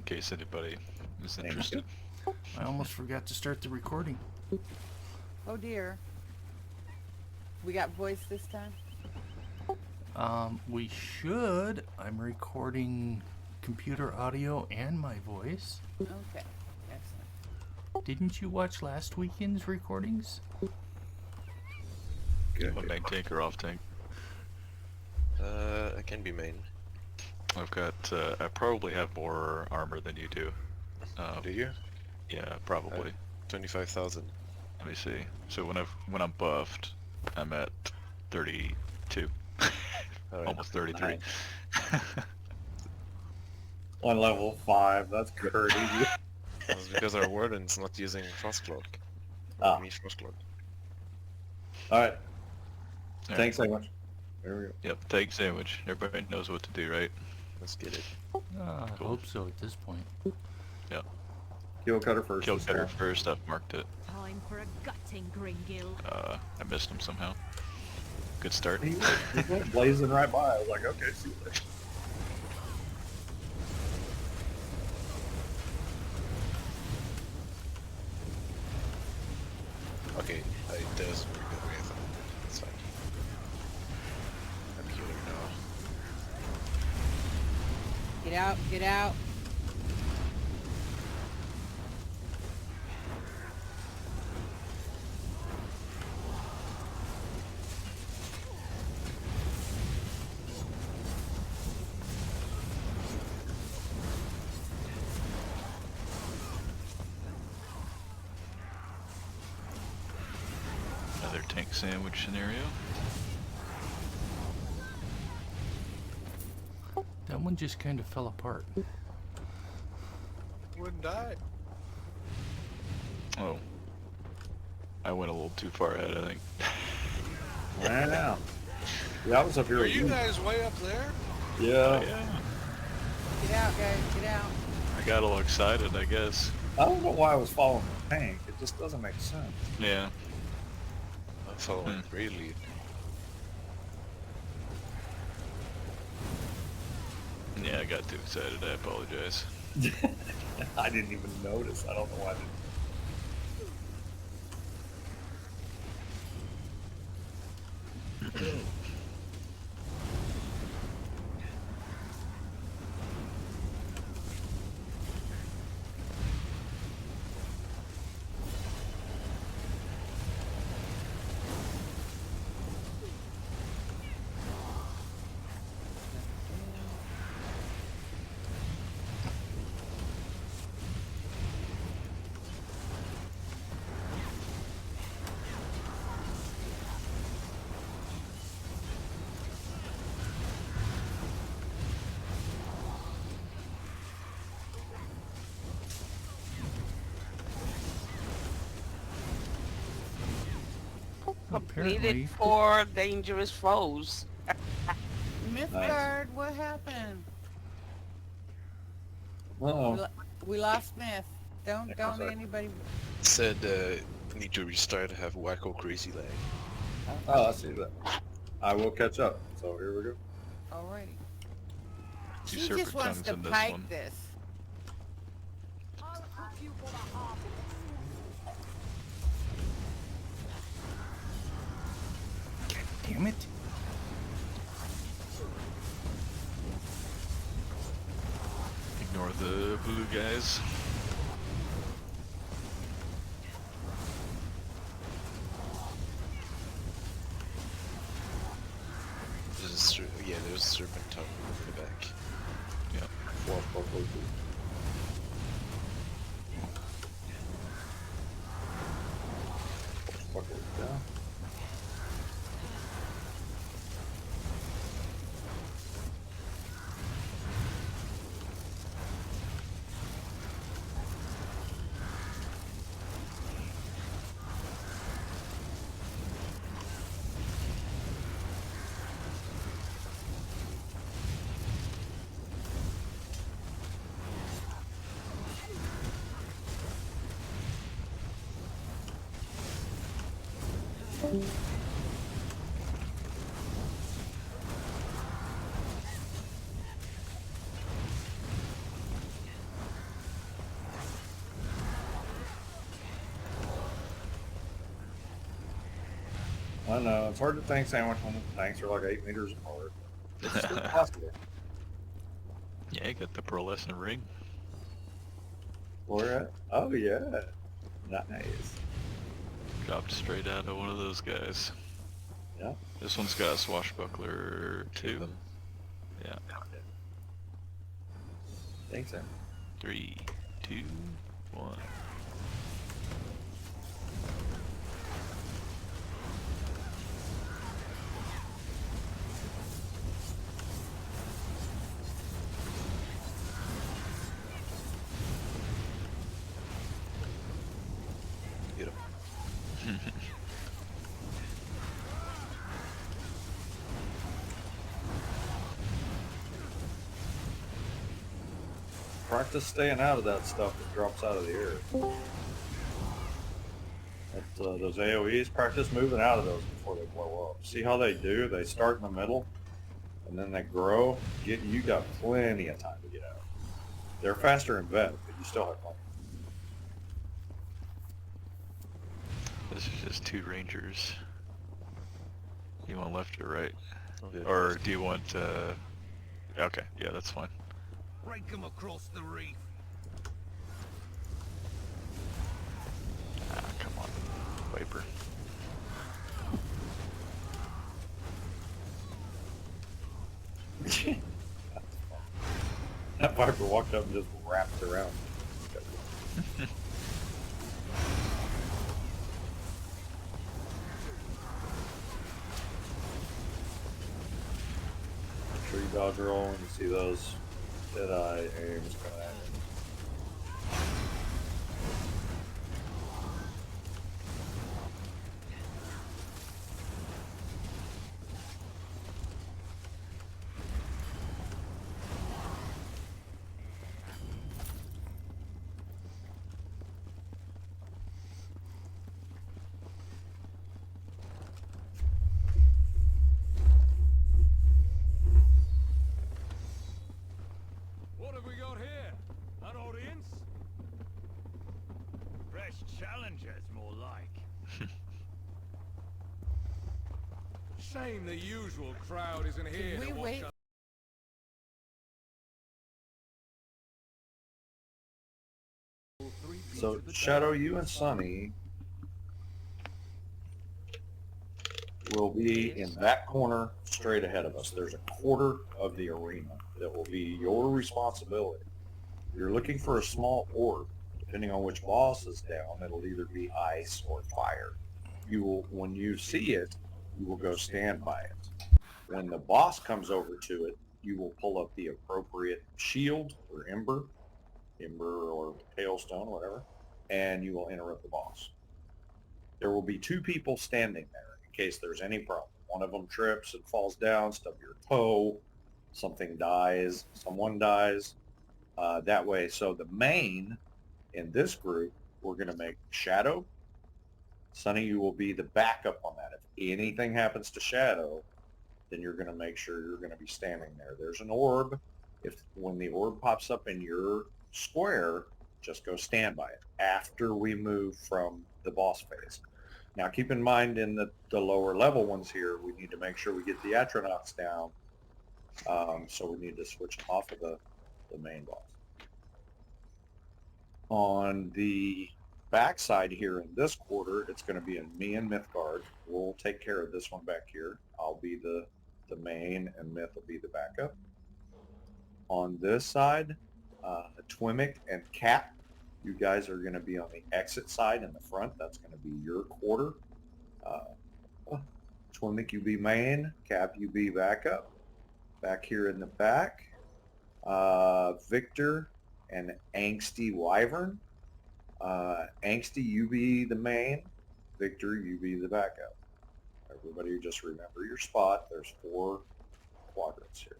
case anybody is Thank interested. I almost forgot to start the recording. Oh dear. We got voice this time? We should. I'm recording computer audio and my voice. Okay. Excellent. Didn't you watch last weekend's recordings? You want main tank or off tank? I can be main. I've got, I probably have more armor than you do. Do you? Yeah, probably. 25,000. Let me see. So when I'm buffed, I'm at 32. Alright. Almost 33. Nice. On level 5, that's crazy. That's because our warden's not using Frostcloak. Ah. Me Frostcloak. Alright, Alright. thanks so much. There we go. Yep, tank sandwich. Everybody knows what to do, right? Let's get it. I Cool. hope so at this point. Yep. Kill cutter first. Kill this cutter time. first, I've marked it. Time for a gutting, Gringill. I missed him somehow. Good start. He went blazing right by. I was like, okay, see you later. Okay, it does work that way, I thought. That's fine. I'm healing now. Get out, get out. Another tank sandwich scenario. That one just kind of fell apart. Wouldn't die. Oh. I went a little too far ahead, I think. Wow. Yeah, I was up here Are with you guys way up there? Yeah. Yeah. Get out, guys, get out. I got a little excited, I guess. I don't know why I was following the tank. It just doesn't make sense. Yeah. I'm following really. Yeah, I got too excited. I apologize. I didn't even notice. I don't know why I didn't. Apparently, Completed 4 dangerous foes. Mythgard, what happened? Uh-oh. We lost Myth. Don't sorry. anybody. Said need to restart, have wacko crazy lag. Oh, I see that. I will catch up. So here we go. Alrighty. Two She just wants serpentines to in this pike one. this. damn it. Ignore the blue guys. Yeah, there's a serpentine in the back. Yep. Yeah. I know, it's hard to tank sandwich when the tanks are like 8 meters apart. It's still possible. Yeah, you got the pearlescent ring. Where at? Oh, yeah. Nice. Dropped straight out of one of those guys. Yeah. This one's got a swashbuckler too. Yeah. Thanks, Sam. 3, 2, 1. Get him. Practice staying out of that stuff that drops out of the air. Those AoEs, practice moving out of those before they blow up. See how they do? They start in the middle, and then they grow. You got plenty of time to get out. They're faster in bed, but you still have plenty. This is just 2 rangers. You want left or right? Yeah. Or do you want, okay, yeah, that's fine. Break them across the reef. Ah, come on, Viper. That Viper walked up and just wrapped around. Make sure you dodge roll when you see those Deadeye aims coming at you. What have we got here? An audience? Fresh challengers, more like. Shame the usual crowd isn't here we to watch wait? us. So Shadow, you and Sunny will be in that corner straight ahead of us. There's a quarter of the arena that will be your responsibility. You're looking for a small orb. Depending on which boss is down, it'll either be ice or fire. You will, when you see it, you will go stand by it. When the boss comes over to it, you will pull up the appropriate shield or ember or hailstone, whatever, and you will interrupt the boss. There will be 2 people standing there in case there's any problem. One of them trips and falls down, stub your toe, something dies, someone dies. That way, so the main in this group, we're going to make Shadow. Sunny, you will be the backup on that. If anything happens to Shadow, then you're going to make sure you're going to be standing there. There's an orb. When the orb pops up in your square, just go stand by it after we move from the boss phase. Now keep in mind in the lower level ones here, we need to make sure we get the Atronauts down. So we need to switch off of the main boss. On the backside here in this quarter, it's going to be in me and Mythgard. We'll take care of this one back here. I'll be the main and Myth will be the backup. On this side, Twimic and Cap, you guys are going to be on the exit side in the front. That's going to be your quarter. Twimic, you be main. Cap, you be backup. Back here in the back, Victor and Angsty Wyvern. Angsty, you be the main. Victor, you be the backup. Everybody just remember your spot. There's 4 quadrants here.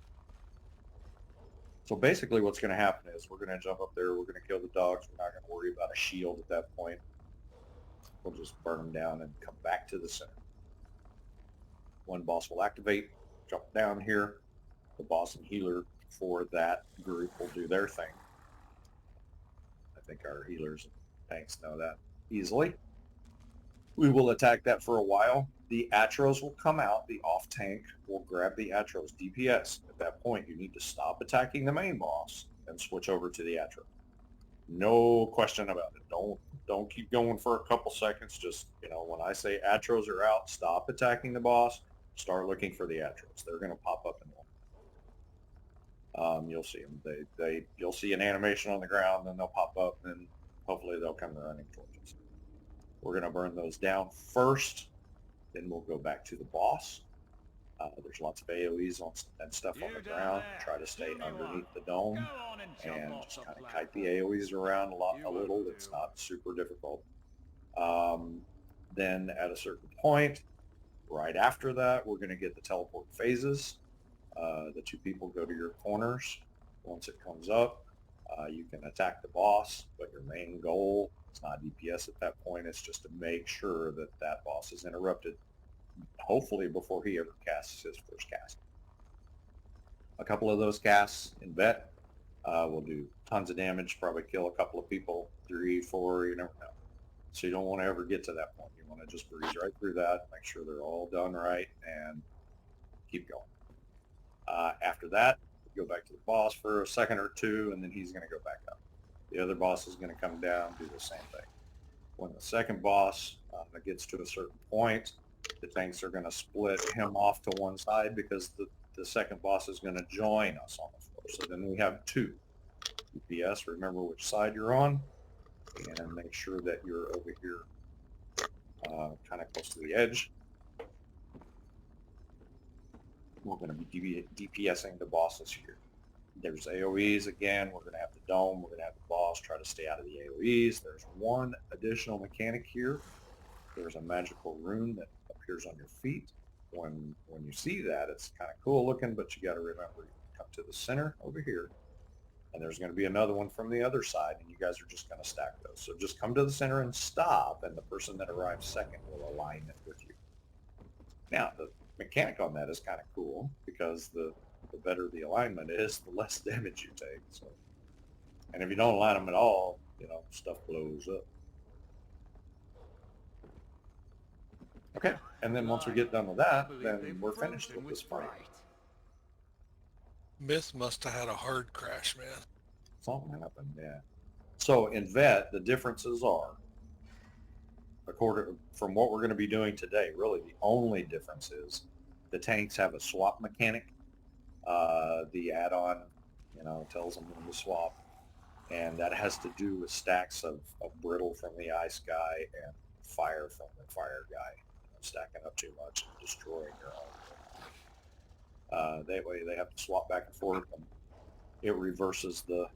So basically what's going to happen is we're going to jump up there, we're going to kill the dogs, we're not going to worry about a shield at that point. We'll just burn them down and come back to the center. One boss will activate, jump down here. The boss and healer for that group will do their thing. I think our healers and tanks know that easily. We will attack that for a while. The Atros will come out. The off tank will grab the Atros DPS. At that point, you need to stop attacking the main boss and switch over to the Atro. No question about it. Don't keep going for a couple seconds. Just, when I say Atros are out, stop attacking the boss. Start looking for the Atros. They're going to pop up in one. You'll see them. You'll see an animation on the ground, then they'll pop up, and hopefully they'll come running towards us. We're going to burn those down first. Then we'll go back to the boss. There's lots of AoEs and stuff on the ground. Try to stay underneath the dome and just kind of kite the AoEs around a little. It's not super difficult. Then at a certain point, right after that, we're going to get the teleport phases. The two people go to your corners. Once it comes up, you can attack the boss, but your main goal, it's not DPS at that point, it's just to make sure that that boss is interrupted, hopefully before he ever casts his first cast. A couple of those casts in vet will do tons of damage, probably kill a couple of people, 3, 4, you never know. So you don't want to ever get to that point. You want to just breeze right through that, make sure they're all done right, and keep going. After that, go back to the boss for a second or two, and then he's going to go back up. The other boss is going to come down, do the same thing. When the second boss gets to a certain point, the tanks are going to split him off to one side because the second boss is going to join us on the floor. So then we have 2 DPS. Remember which side you're on, and make sure that you're over here kind of close to the edge. We're going to be DPSing the bosses here. There's AoEs again. We're going to have the dome. We're going to have the boss. Try to stay out of the AoEs. There's one additional mechanic here. There's a magical rune that appears on your feet. When you see that, it's kind of cool looking, but you got to remember, you come to the center over here, and there's going to be another one from the other side, and you guys are just going to stack those. So just come to the center and stop, and the person that arrives second will align it with you. Now, the mechanic on that is kind of cool because the better the alignment is, the less damage you take. So, and if you don't align them at all, stuff blows up. Okay, and then once we get done with that, then we're finished with this fight. Myth must have had a hard crash, man. Something happened, yeah. So in vet, the differences are, from what we're going to be doing today, really the only difference is the tanks have a swap mechanic. The add-on, tells them when to swap, and that has to do with stacks of brittle from the ice guy and fire from the fire guy, stacking up too much and destroying your own. That way they have to swap back and forth, and it reverses the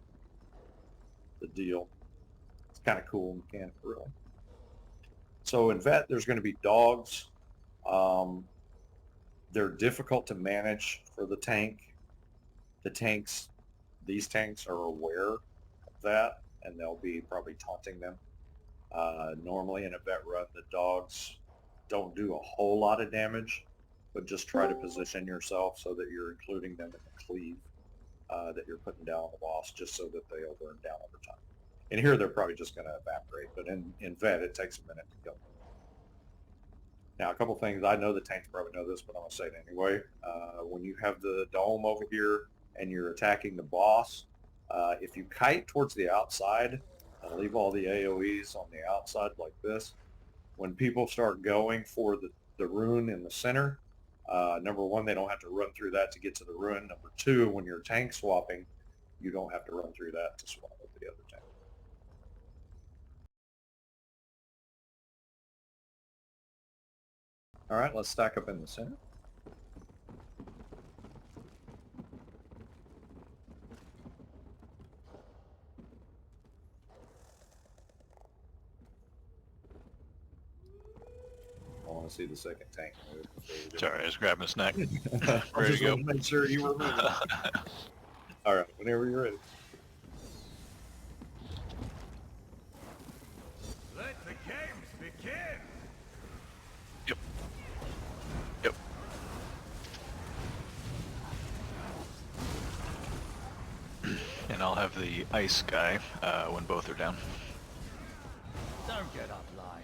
deal. It's kind of cool mechanic, really. So in vet, there's going to be dogs. They're difficult to manage for the tank. These tanks are aware of that, and they'll be probably taunting them. Normally in a vet run, the dogs don't do a whole lot of damage, but just try to position yourself so that you're including them in the cleave that you're putting down on the boss, just so that they'll burn down over time. And here they're probably just going to evaporate, but in vet, it takes a minute to kill them. Now, a couple things. I know the tanks probably know this, but I'm going to say it anyway. When you have the dome over here and you're attacking the boss, if you kite towards the outside and leave all the AoEs on the outside like this, when people start going for the rune in the center, number one, they don't have to run through that to get to the rune. Number two, when you're tank swapping, you don't have to run through that to swap with the other tank. All right, let's stack up in the center. I want to see the second tank move. Sorry, I was grabbing a snack. I Ready just to go. want to make sure you were moving. All right, whenever you're ready. Let the games begin! Yep. Yep. And I'll have the ice guy when both are down. Don't get up, lie.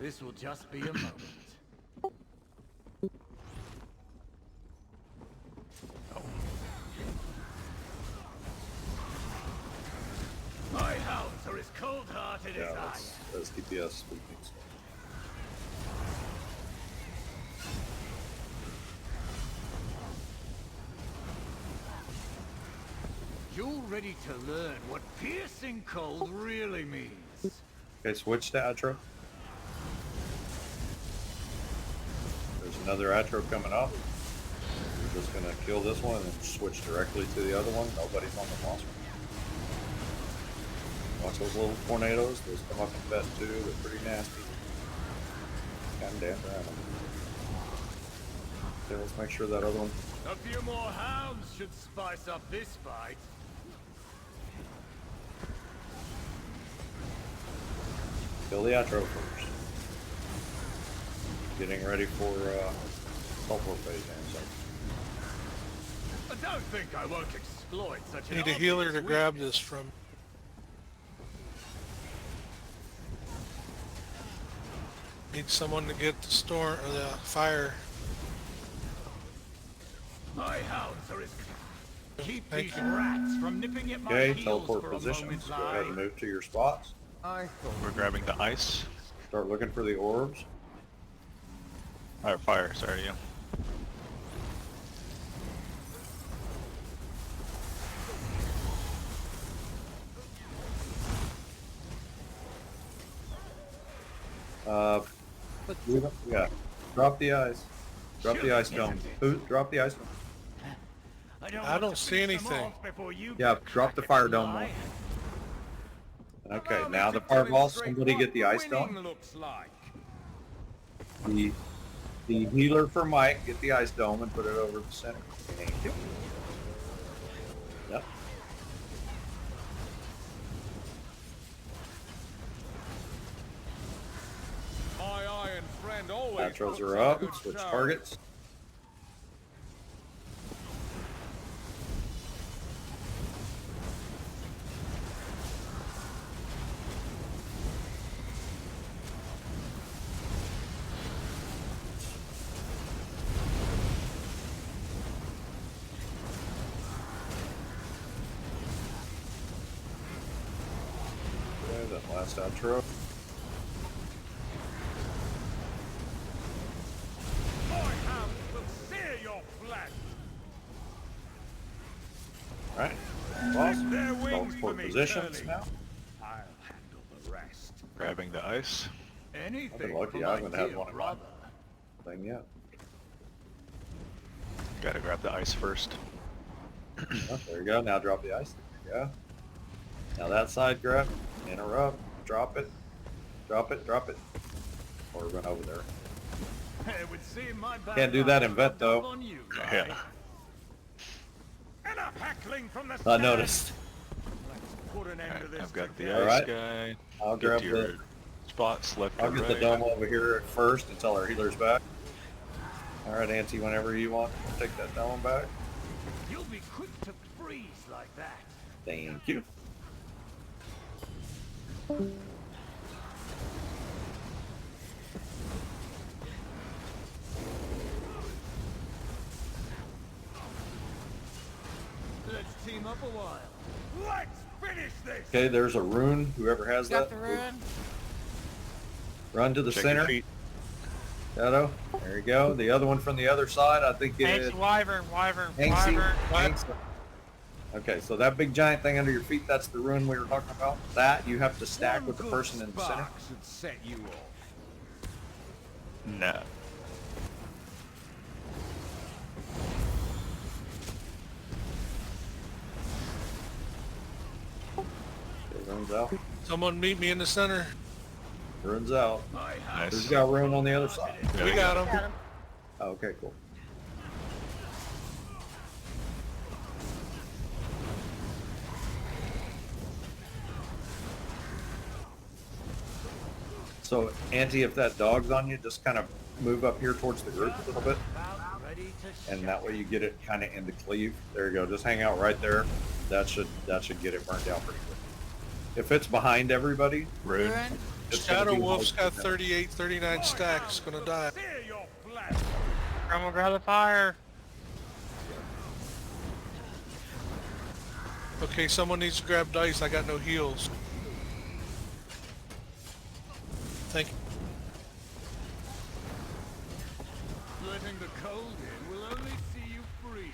This will just be a moment. My hounds are as cold-hearted Yeah, as I that's DPS speaking. You're ready to learn what piercing cold really means. Okay, switch to Atro. There's another Atro coming up. We're just gonna kill this one and then switch directly to the other one. Nobody's on the boss one. Watch those little tornadoes. Those come up in vet too. They're pretty nasty. Kind of dance around them. Okay, let's make sure that other one. A few more hounds should spice up this fight. Kill the Atro first. Getting ready for sulfur phase answer. I don't think I won't exploit such an Need a healer obvious to grab this from. Need someone to get the storm or the fire. My hounds are as... Keep Thank these you. rats from nipping at my Okay, heels teleport for a positions. moment's Go ahead and eye. move to your spots. We're grabbing the ice. Start looking for the orbs. Or fire, sorry, yeah. Yeah. Drop the ice. Drop the ice dome. Who? Drop the ice dome. I don't see anything. Yeah, drop the fire dome one. Okay, now the fireball. Somebody get the ice dome. Looks like. The healer for Mike, get the ice dome and put it over the center. Thank you. Yep. My iron friend always Naturals puts are on a up. good Switch show. targets. Okay, that last outro. My hounds will sear your flesh. Alright. Boss. Their wings Teleport for me, positions Curly. now. I'll handle the rest. Grabbing the ice. Anything lucky for I my haven't had dear one of brother. Thing yet. Gotta grab the ice first. Oh, there you go. Now drop the ice. There you go. Now that side grab. Interrupt. Drop it. Drop it. Drop it. Or run over there. It would seem my bad Can't do that in luck vet, rubbed though. off on you, Yeah. right? Enough heckling from the I stand. noticed. Let's put an end to Alright, this I've got the together. ice Alright. guy. I'll Get grab to your the. spots left I'll or get right. the dome over here first until our healer's back. Alright, Auntie, whenever you want, take that dome back. You'll be quick to freeze like that. Thank you. Let's team up a while. Let's finish this. Okay, there's a rune. Whoever has Got that, the ruin? run to the Check your center. feet. Shadow. There you go. The other one from the other side, I think it is. Wyvern. Hanksy. Hanks. Okay, so that big giant thing under your feet, that's the rune we were talking about. That you have to stack with the person in the center. Should set you off. No. Okay, rune's out. Someone meet me in the center. Rune's out. My Nice. Who's got rune on the other side? There We got him. Oh, okay, cool. So, Auntie, if that dog's on you, just kind of move up here towards the group a little bit, about ready to and that way you get it kind of into cleave. There you go. Just hang out right there. That should get it burnt out pretty quick. If it's behind everybody, Rude. Ruin? it's gonna Shadow be Wolf's hard got to 38, 39 stacks. Gonna die. Sear your flesh. I'm gonna grab the fire. Okay, someone needs to grab dice. I got no heals. Thank you. Letting the cold in will only see you freeze.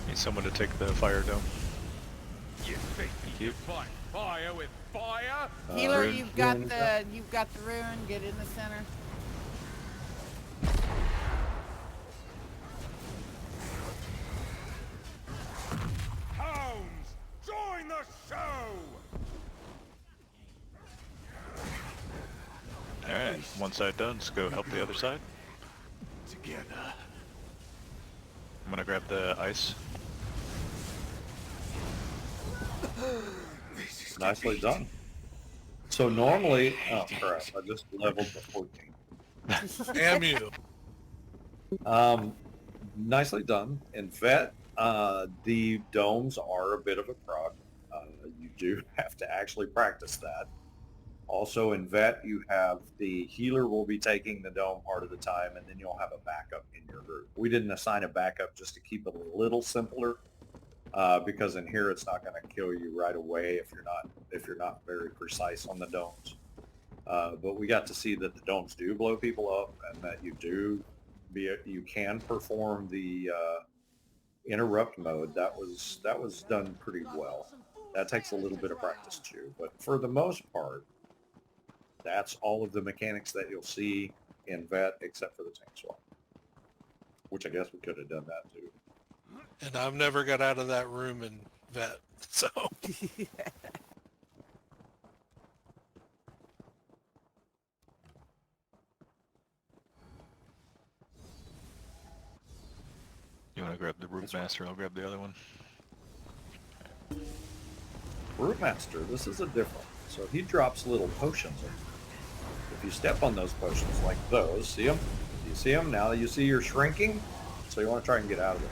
Need someone to take the fire dome. You think you. you fight fire with fire? Healer, Ruin- you've got ruin- the ruin. Get in the center. Hounds, join the show! Alright, one side done, let's go help the other side. Together. I'm gonna grab the ice. Nicely done. So normally, oh crap, I just leveled to 14. Damn you. Nicely done. In Vet, the domes are a bit of a prog. You do have to actually practice that. Also in Vet, you have the healer will be taking the dome part of the time, and then you'll have a backup in your group. We didn't assign a backup just to keep it a little simpler, because in here it's not going to kill you right away if you're not very precise on the domes. But we got to see that the domes do blow people up, and that you can perform the interrupt mode. That was done pretty well. That takes a little bit of practice too, but for the most part, that's all of the mechanics that you'll see in Vet, except for the tank swap, which I guess we could have done that too. And I've never got out of that room in Vet, so. You wanna grab the Root Master, I'll grab the other one. Brewmaster, this is a different. So he drops little potions in. If you step on those potions like those, see them? You see them? Now you see you're shrinking, so you want to try and get out of those.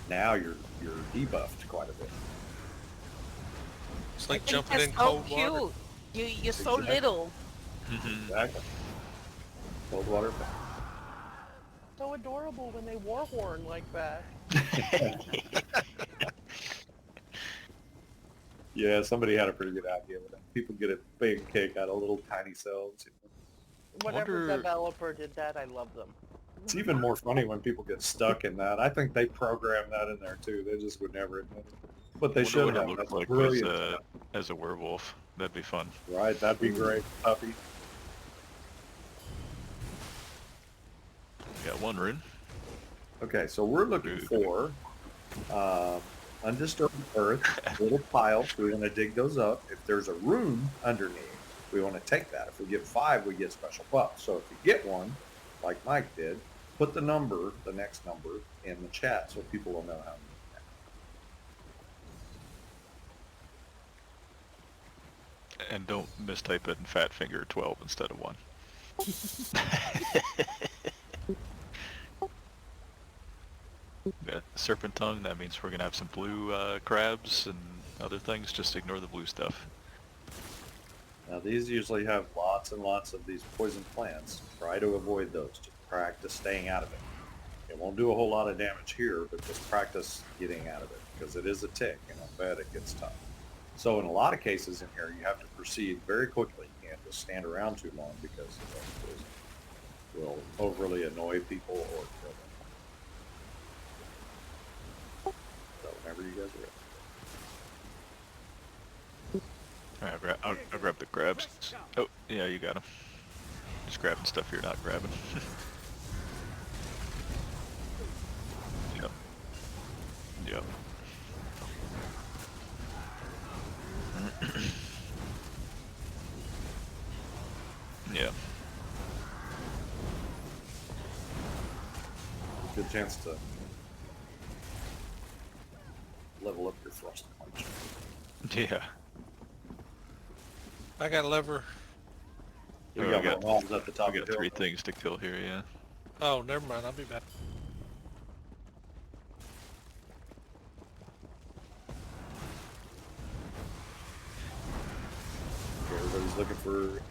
Now you're debuffed quite a bit. It's I like think jumping that's in so cold cute. water. You're so Exactly. little. Exactly. Cold water. So adorable when they warhorn like that. Yeah, somebody had a pretty good idea with that. People get a big kick out of little tiny cells. Whatever wonder- developer did that, I love them. It's even more funny when people get stuck in that. I think they programmed that in there too. They just would never admit it. But they Wonder should what it have. looked That's like brilliant. as a werewolf. That'd be fun. Right, that'd be great. Puppy. Got one rune. Okay, so we're looking for undisturbed earth, little piles. We want to dig those up. If there's a rune underneath, we want to take that. If we get 5, we get special buffs. So if you get one, like Mike did, put the next number in the chat so people will know how many. And don't mistype it in Fat Finger 12 instead of 1. Got Serpent Tongue, that means we're gonna have some blue crabs and other things. Just ignore the blue stuff. Now these usually have lots and lots of these poison plants. Try to avoid those. Just practice staying out of it. It won't do a whole lot of damage here, but just practice getting out of it because it is a tick, and I bet it gets tough. So in a lot of cases in here, you have to proceed very quickly. You can't just stand around too long because the poison will overly annoy people or kill them. So whenever you guys are ready. Alright, I'll grab the crabs. Oh, yeah, you got them. Just grabbing stuff you're not grabbing. Yep. Yep. Yeah. Good chance to level up your thrust punch. Yeah. I got a lever. We Oh, got we got- more mobs at the top We of got the 3 hill. things to kill here, yeah. Oh, never mind. I'll be back. He's looking for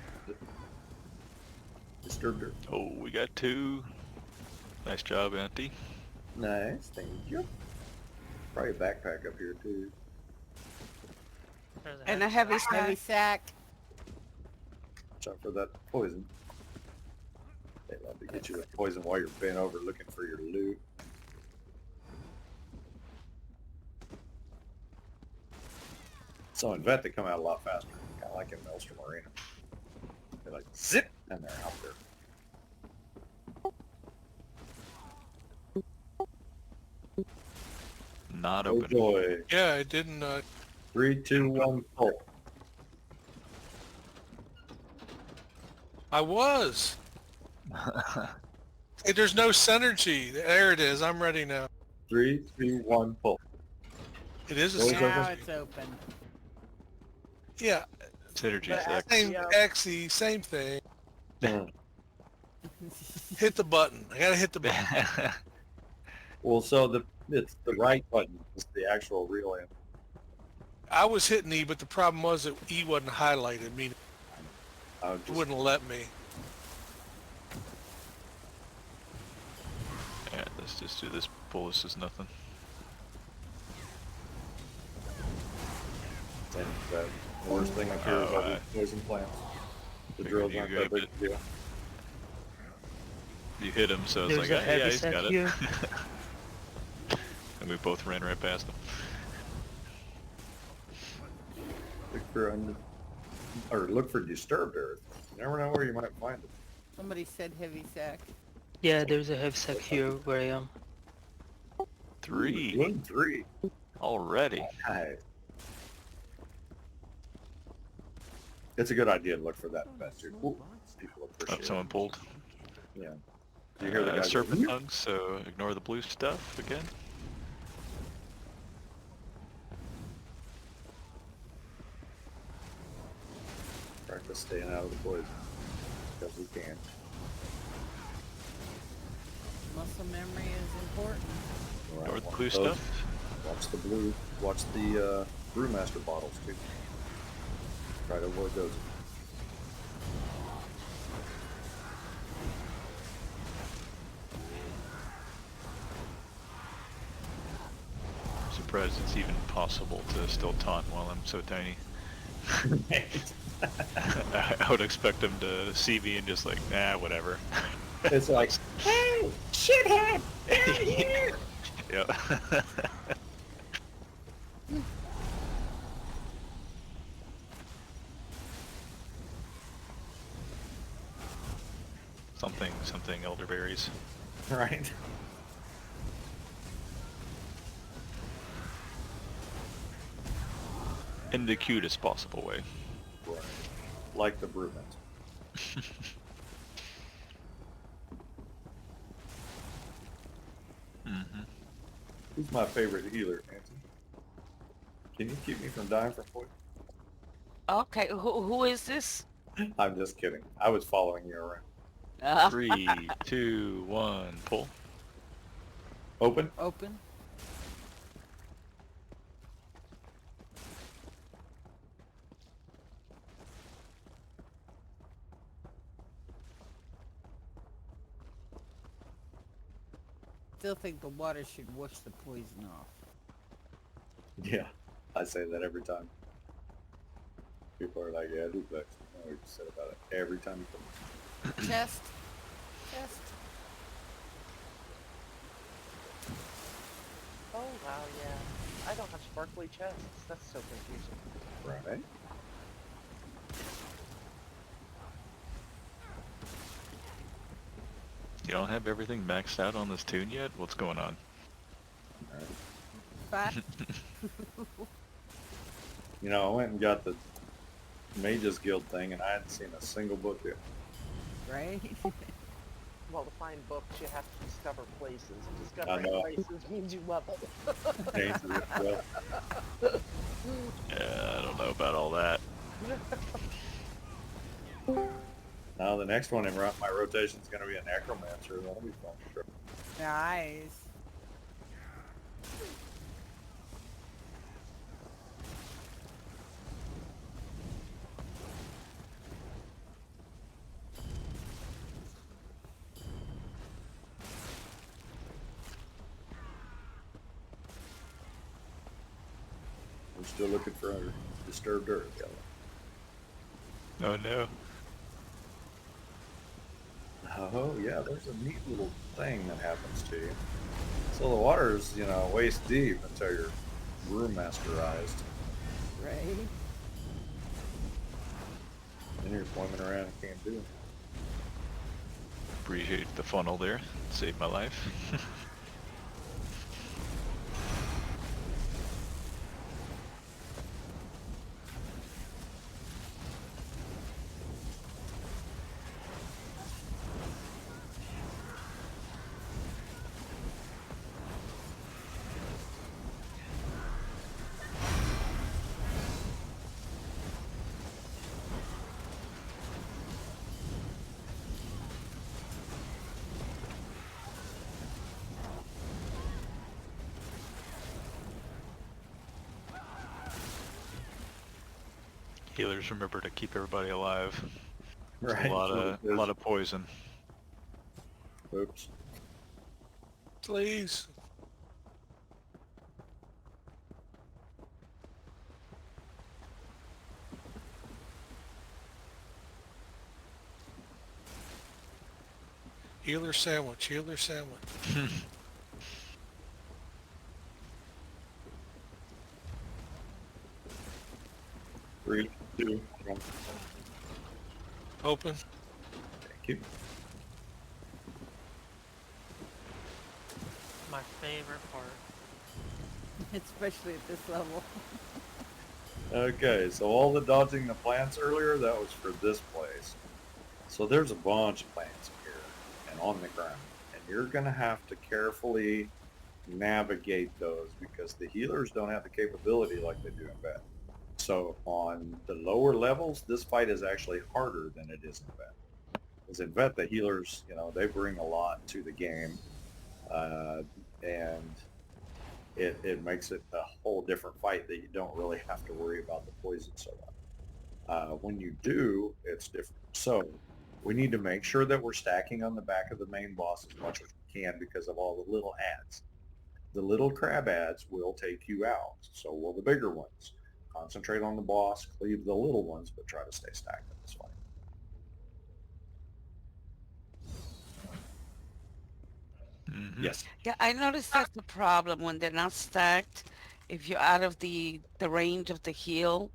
disturbed earth. Oh, we got 2. Nice job, Auntie. Nice, thank you. Probably a backpack up here too. There's a And a heavy Heavy stack. sack. Watch out for that poison. They love to get you with poison while you're bent over looking for your loot. So in vet they come out a lot faster. Kind of like in Maelstrom Arena. They're like zip, and they're out there. Not Oh open. boy. Yeah, I didn't. 3, 2, 1, pull. I was. Hey, there's no synergy. There it is. I'm ready now. 3, 2, 1, pull. It is a Those synergy. Now it's open. Yeah, Synergy But sec. same Yeah. Xe, same thing. Hit the button. I gotta hit the button. Well, so it's the right button is the actual real answer. I was hitting E, but the problem was that E wasn't highlighted, meaning I would it just, wouldn't let me. Yeah, let's just do this. Pull this is nothing. and the worst thing up here is all these poison plants. The Figured drills you aren't that grabbed big a deal. You hit him, so it's There's like, a ah, yeah, heavy he's set got it. here. And we both ran right past him. Look for disturbed earth. You never know where you might find it. Somebody said heavy sack. Yeah, there's a heavy sack here where I am. 3 Good 3. already. Nice. It's a good idea to look for that vent, too. Ooh, people Oh, appreciate someone pulled. it. Yeah. You hear the guy go, serpent "Whoop." tongues, so ignore the blue stuff again. Practice staying out of the poison. Because we can. Muscle memory is important. Ignore the Watch blue those. stuff. Watch the blue. Watch the brewmaster bottles, too. Try to avoid those. Surprised it's even possible to still taunt while I'm so tiny. I would expect him to see me and just like, nah, whatever. It's like, hey, shithead, down here. Yeah. something elderberries. Right. In the cutest possible way. Right. Like the brewmaster. Mm-hmm. Who's my favorite healer, Nancy? Can you keep me from dying from poison? Okay, who is this? I'm just kidding. I was following you around. 3, 2, 1, pull. Open? Open. Still think the water should wash the poison off. Yeah. I say that every time. People are like, yeah, duplex. No, we just said about it every time you come. Chest. Chest. Oh wow, yeah. I don't have sparkly chests. That's so confusing. Right. You don't have everything maxed out on this tune yet? What's going on? Alright. Five. You know, I went and got the Mages Guild thing, and I hadn't seen a single book yet. Right? Well, to find books, you have to discover places. I Discovering know. places means you level. Changes it, well, Yeah, I don't know about all that. now the next one in my rotation is going to be a Necromancer. That'll be fun. Sure. Nice. We're still looking for our disturbed earth, yellow. Oh no. Oh yeah, there's a neat little thing that happens to you. So the water's, you know, waist deep until you're brewmasterized. Right? Then you're swimming around and can't do it. Appreciate the funnel there. Saved my life. Healers, remember to keep everybody alive. There's Right. a lot of poison. Oops. Please. Healer sandwich, healer sandwich. 3, 2, 1. Open. Thank you. My favorite part. Especially at this level. Okay, so all the dodging the plants earlier, that was for this place. So there's a bunch of plants here and on the ground. And you're going to have to carefully navigate those because the healers don't have the capability like they do in vet. So on the lower levels, this fight is actually harder than it is in vet. Because in vet, the healers, you know, they bring a lot to the game. And it makes it a whole different fight that you don't really have to worry about the poison so much. When you do, it's different. So we need to make sure that we're stacking on the back of the main boss as much as we can because of all the little ads. The little crab ads will take you out. So will the bigger ones. Concentrate on the boss, cleave the little ones, but try to stay stacked in this fight. Yes. Yeah, I noticed that's the problem when they're not stacked. If you're out of the range of the heal,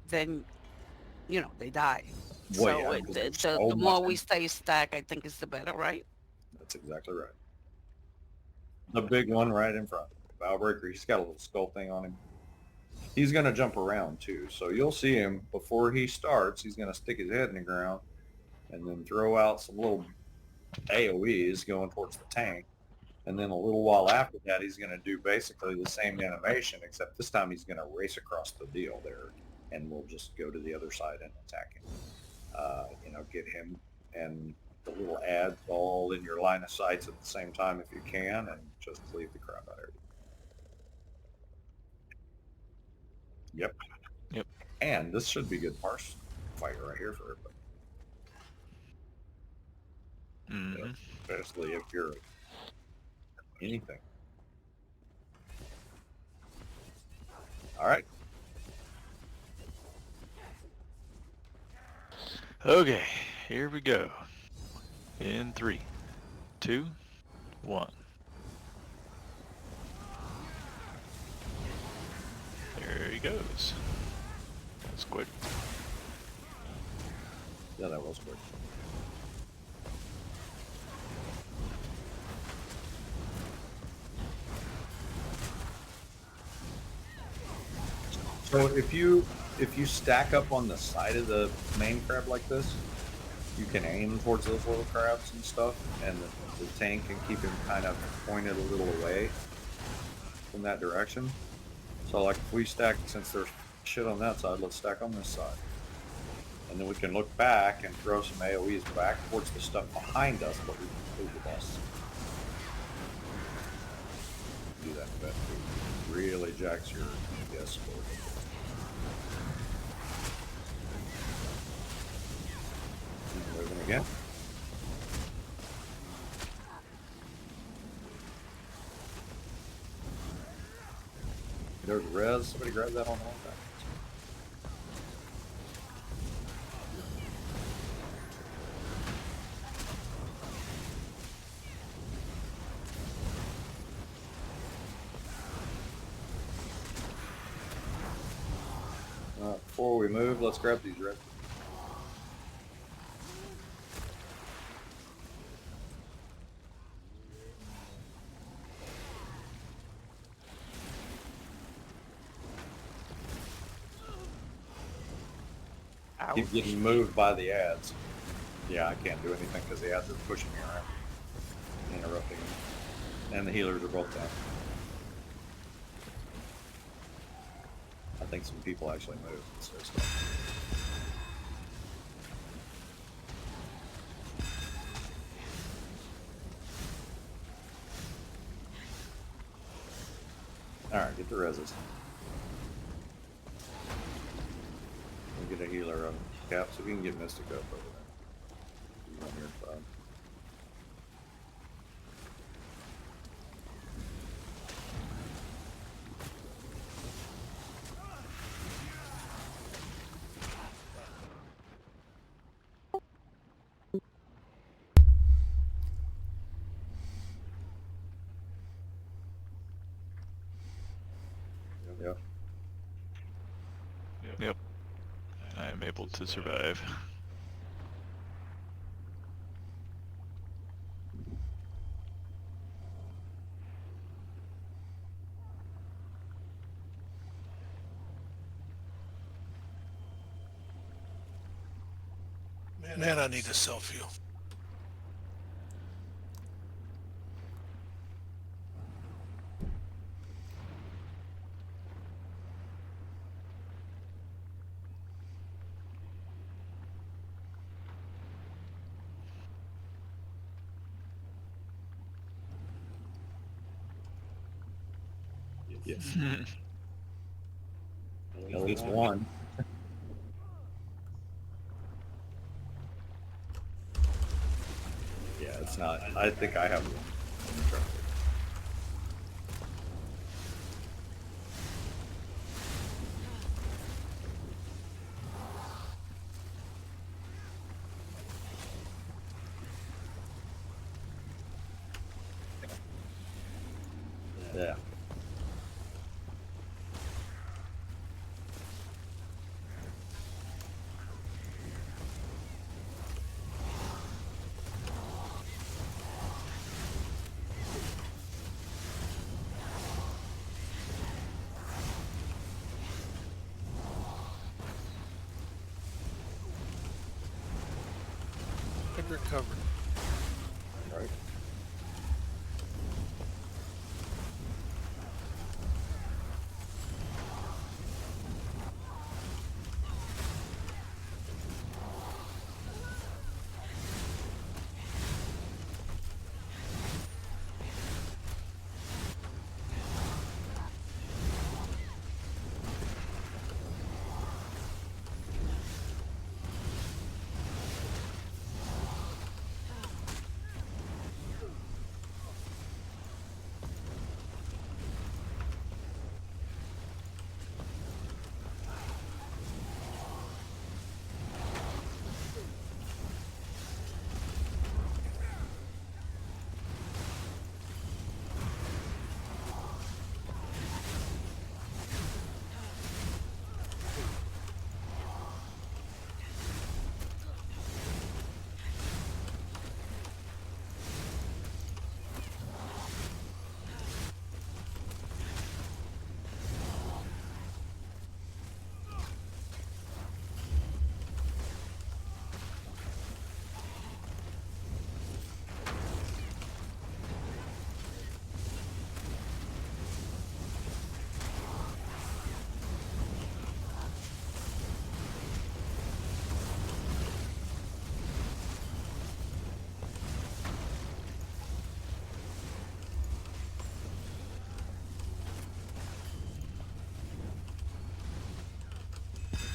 then you know they die. Well, So yeah, it, because the, there's the so the more much. we stay stacked, I think is the better, right? That's exactly right. The big one right in front. Valbreaker, he's got a little skull thing on him. He's going to jump around too. So you'll see him before he starts. He's going to stick his head in the ground and then throw out some little AoEs going towards the tank. And then a little while after that, he's going to do basically the same animation, except this time he's going to race across the deal there. And we'll just go to the other side and attack him. You know, get him and the little ads all in your line of sights at the same time if you can, and just cleave the crap out of it. Yep. Yep. And this should be good parse fight right here for everybody. Mm-hmm. Especially if you're anything. All right. Okay, here we go. In 3, 2, 1. There he goes. That's quick. Yeah, that was quick. So if you stack up on the side of the main crab like this, you can aim towards those little crabs and stuff, and the tank can keep him kind of pointed a little away from that direction. So like if we stack, since there's shit on that side, let's stack on this side. And then we can look back and throw some AoEs back towards the stuff behind us, but we can include the boss. Do that in bed. It really jacks your DPS score. Keep moving again. There's a res. Somebody grab that on the one back. Before we move, let's grab these res. Keep getting moved by the ads. Yeah, I can't do anything because the ads are pushing me around, interrupting me. And the healers are both down. I think some people actually moved. So it's fine. Alright, get the reses. We'll get a healer on Cap so we can get Mystic up over there. He's on your side. Yep. Yep. I am able to survive. Man, I need a self-heal. Yes. At least one. Yeah, it's not. I think I have one. Yeah. Good recovery. Right.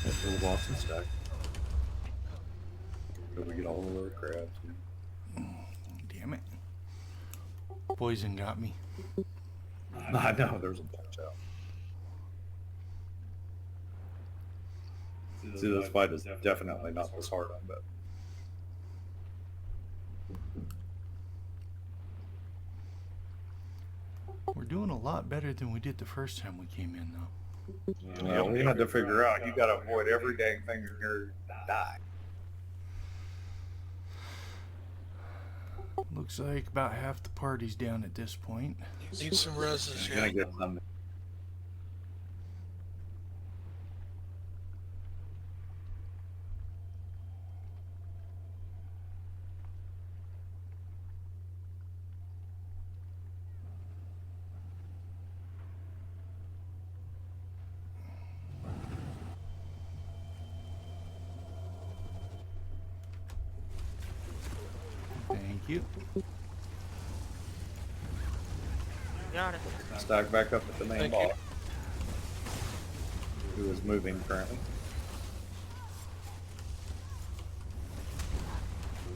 That's the Boston stack. So we get all the little crabs. Damn it. Poison got me. I know, there's a bunch out. See, this fight is definitely not this hard, I bet. We're doing a lot better than we did the first time we came in, though. Well, we had to figure out, you gotta avoid every dang thing in here to die. Looks like about half the party's down at this point. Need some reses, You're gonna yeah. get some. Thank you. Got it. Stack back up at the main Thank boss. you. Who is moving currently.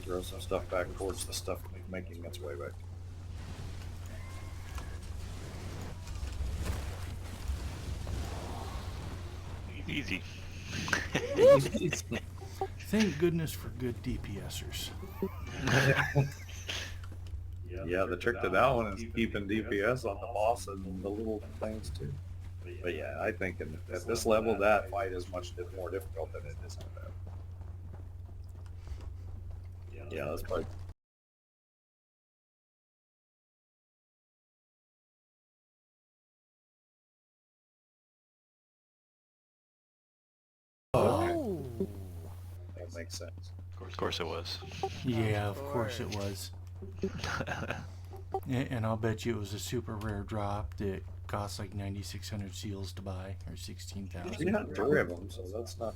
Throw some stuff back towards the stuff making its way back. Easy. Thank goodness for good DPSers. Yeah, the trick to that one is keeping DPS on the boss and the little things too. But yeah, I think at this level, that fight is much more difficult than it is on that. Yeah, that's probably. Oh. That makes sense. Of course it was. Yeah, of course it was. And I'll bet you it was a super rare drop that cost like 9,600 seals to buy, or 16,000. You had 3 of them, so that's not.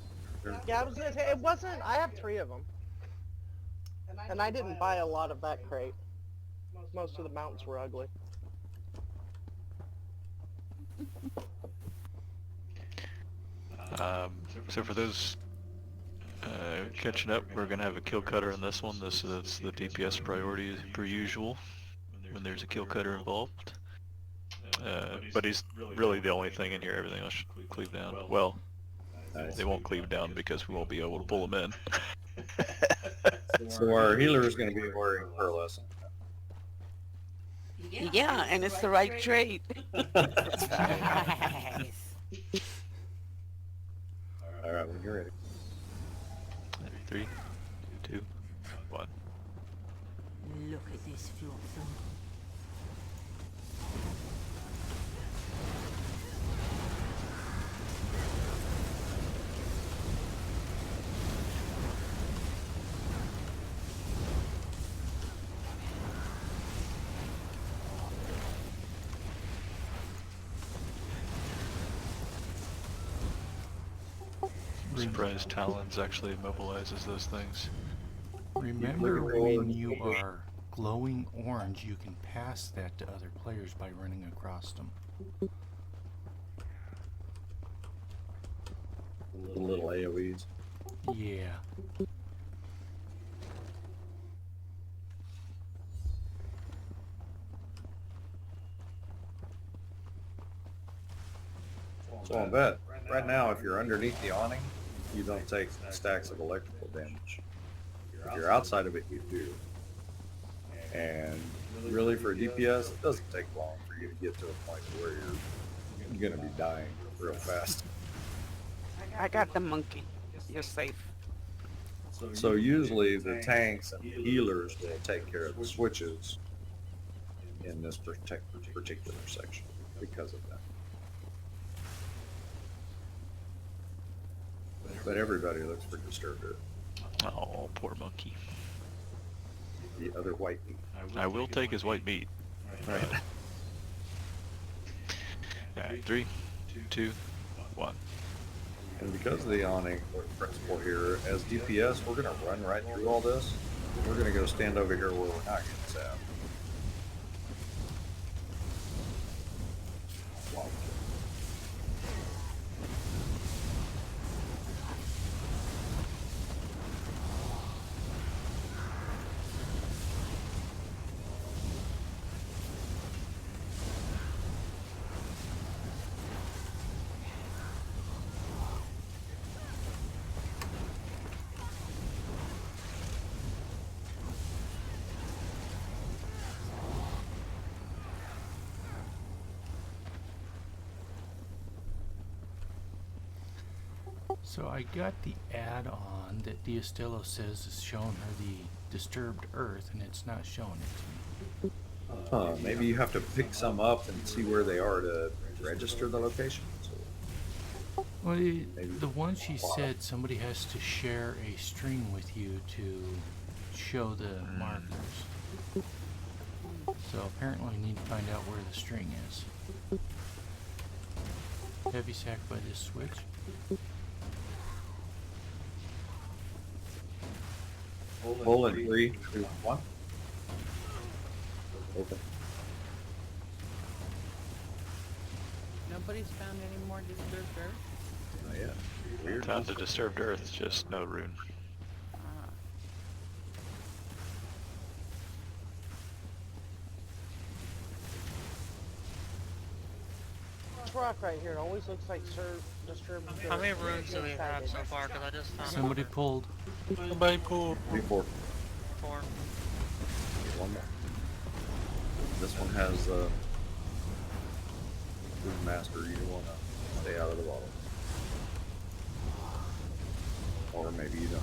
Yeah, I was gonna say, it wasn't, I have 3 of them. And I didn't buy a lot of that crate. Most of the mounts were ugly. So for those catching up, we're gonna have a kill cutter in this one. This is the DPS priority per usual when there's a kill cutter involved. But he's really the only thing in here. Everything else should cleave down. Well, they won't cleave down because we won't be able to pull them in. So our healer is going to be wearing pearlescent. Yeah, and it's the right trait. All right, when you're ready. 3, 2, 1. Look at this flotsam. I'm surprised Talons actually immobilizes those things. Remember, when you are glowing orange, you can pass that to other players by running across them. The little AoEs. Yeah. So I bet right now, if you're underneath the awning, you don't take stacks of electrical damage. If you're outside of it, you do. And really, for a DPS, it doesn't take long for you to get to a point where you're going to be dying real fast. I got the monkey. You're safe. So usually the tanks and the healers will take care of the switches in this particular section because of that. But everybody looks pretty disturbed. Oh, poor monkey. The other white meat. I will take his white meat. Right. Alright, 3, 2, 1. And because of the awning principle here, as DPS, we're going to run right through all this. We're going to go stand over here where we're not getting zapped. So I got the add-on that Diastelo says is showing her the disturbed Earth, and it's not showing it to me. Maybe you have to pick some up and see where they are to register the location. Well, the one she said somebody has to share a string with you to show the markers. So apparently I need to find out where the string is. Heavy sack by this switch. Pull in 3, 2, 1. Open. Nobody's found any more disturbed Earth? Not yet. Weird. Found the disturbed Earth, just no rune. Ah. This rock right here, it always looks like disturbed. How many runes do we have so far? Because I just found Somebody pulled. Somebody pull. 3, 4. 4. One more. This one has Food Master. You want to stay out of the bottle. Or maybe you don't.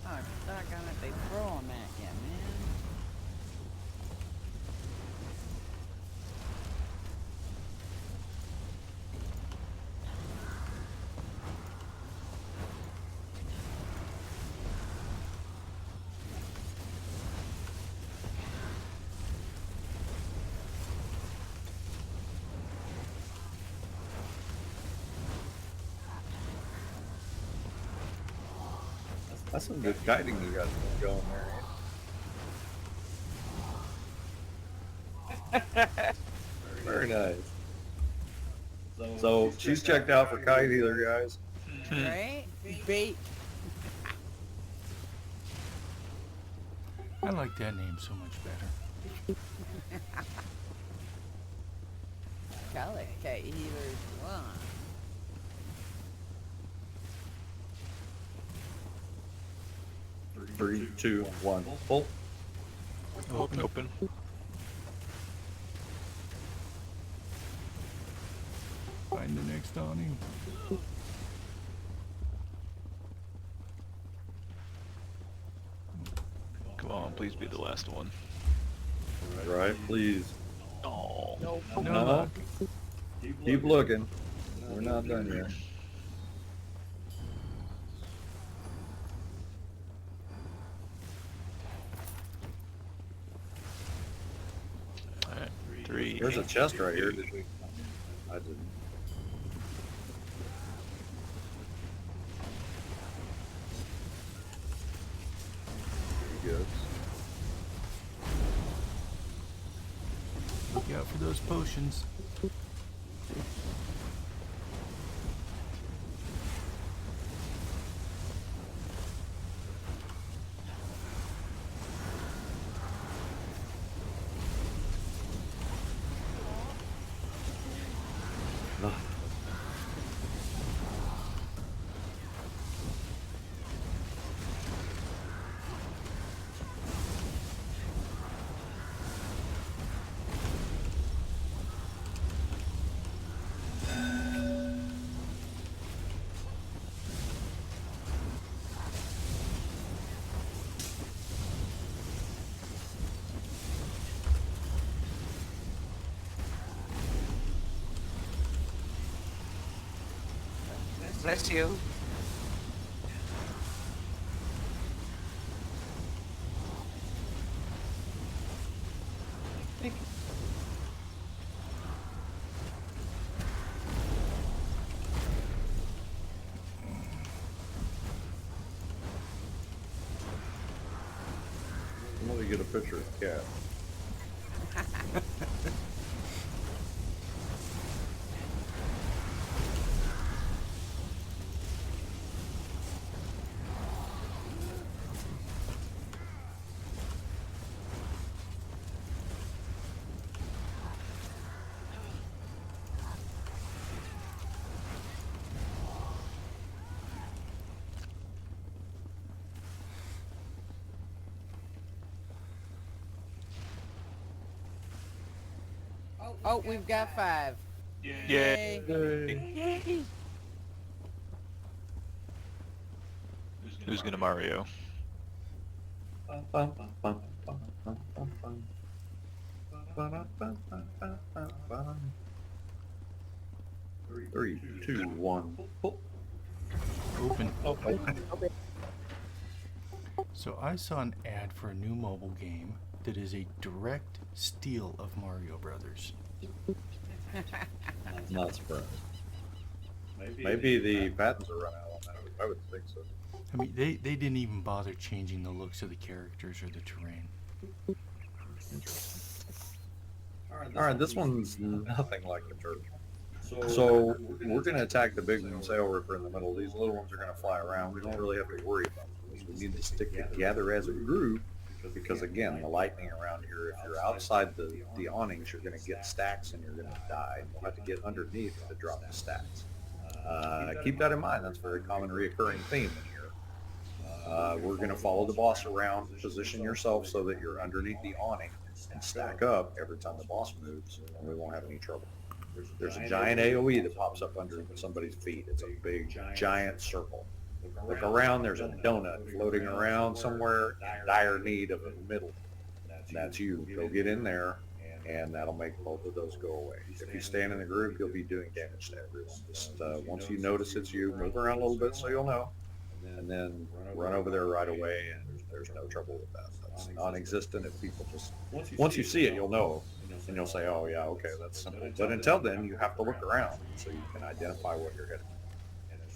Oh, doggone it, they throw them at you, man. That's some good guiding you got going there. Very nice. So she's checked out for kite healer, guys. Right? Bait. I like that name so much better. Call it Kite Healers 1. 3, 2, 1. Pull. Open. Find the next awning. Come on, please be the last one. Right, please. Oh. Nope. No luck. Keep looking. We're not done yet. Alright, 3. There's a chest right here. Did we? I didn't. Good. Look out for those potions. Bless you. Let me get a picture of the cat. Oh, we've got 5. Yay! Yay! Who's gonna Mario? Three, two, one. Pull. Open. Open. So I saw an ad for a new mobile game that is a direct steal of Mario Brothers. Not surprised. Maybe the patents are run out on that. I would think so. I mean, they didn't even bother changing the looks of the characters or the terrain. All right, this one's nothing like the turtle. So we're going to attack the big sail ripper in the middle. These little ones are going to fly around. We don't really have to worry about them. We need to stick together as a group because, again, the lightning around here, if you're outside the awnings, you're going to get stacks and you're going to die. You'll have to get underneath to drop the stacks. Keep that in mind. That's a very common reoccurring theme in here. We're going to follow the boss around. Position yourself so that you're underneath the awning and stack up every time the boss moves, and we won't have any trouble. There's a giant AoE that pops up under somebody's feet. It's a big, giant circle. Look around, there's a donut floating around somewhere in dire need of a middle. That's you. Go get in there, and that'll make both of those go away. If you stand in the group, you'll be doing damage to everyone. Just once you notice it's you, move around a little bit so you'll know, and then run over there right away, and there's no trouble with that. That's non-existent. If people just, once you see it, you'll know. And you'll say, oh yeah, okay, that's simple. But until then, you have to look around so you can identify what you're hitting.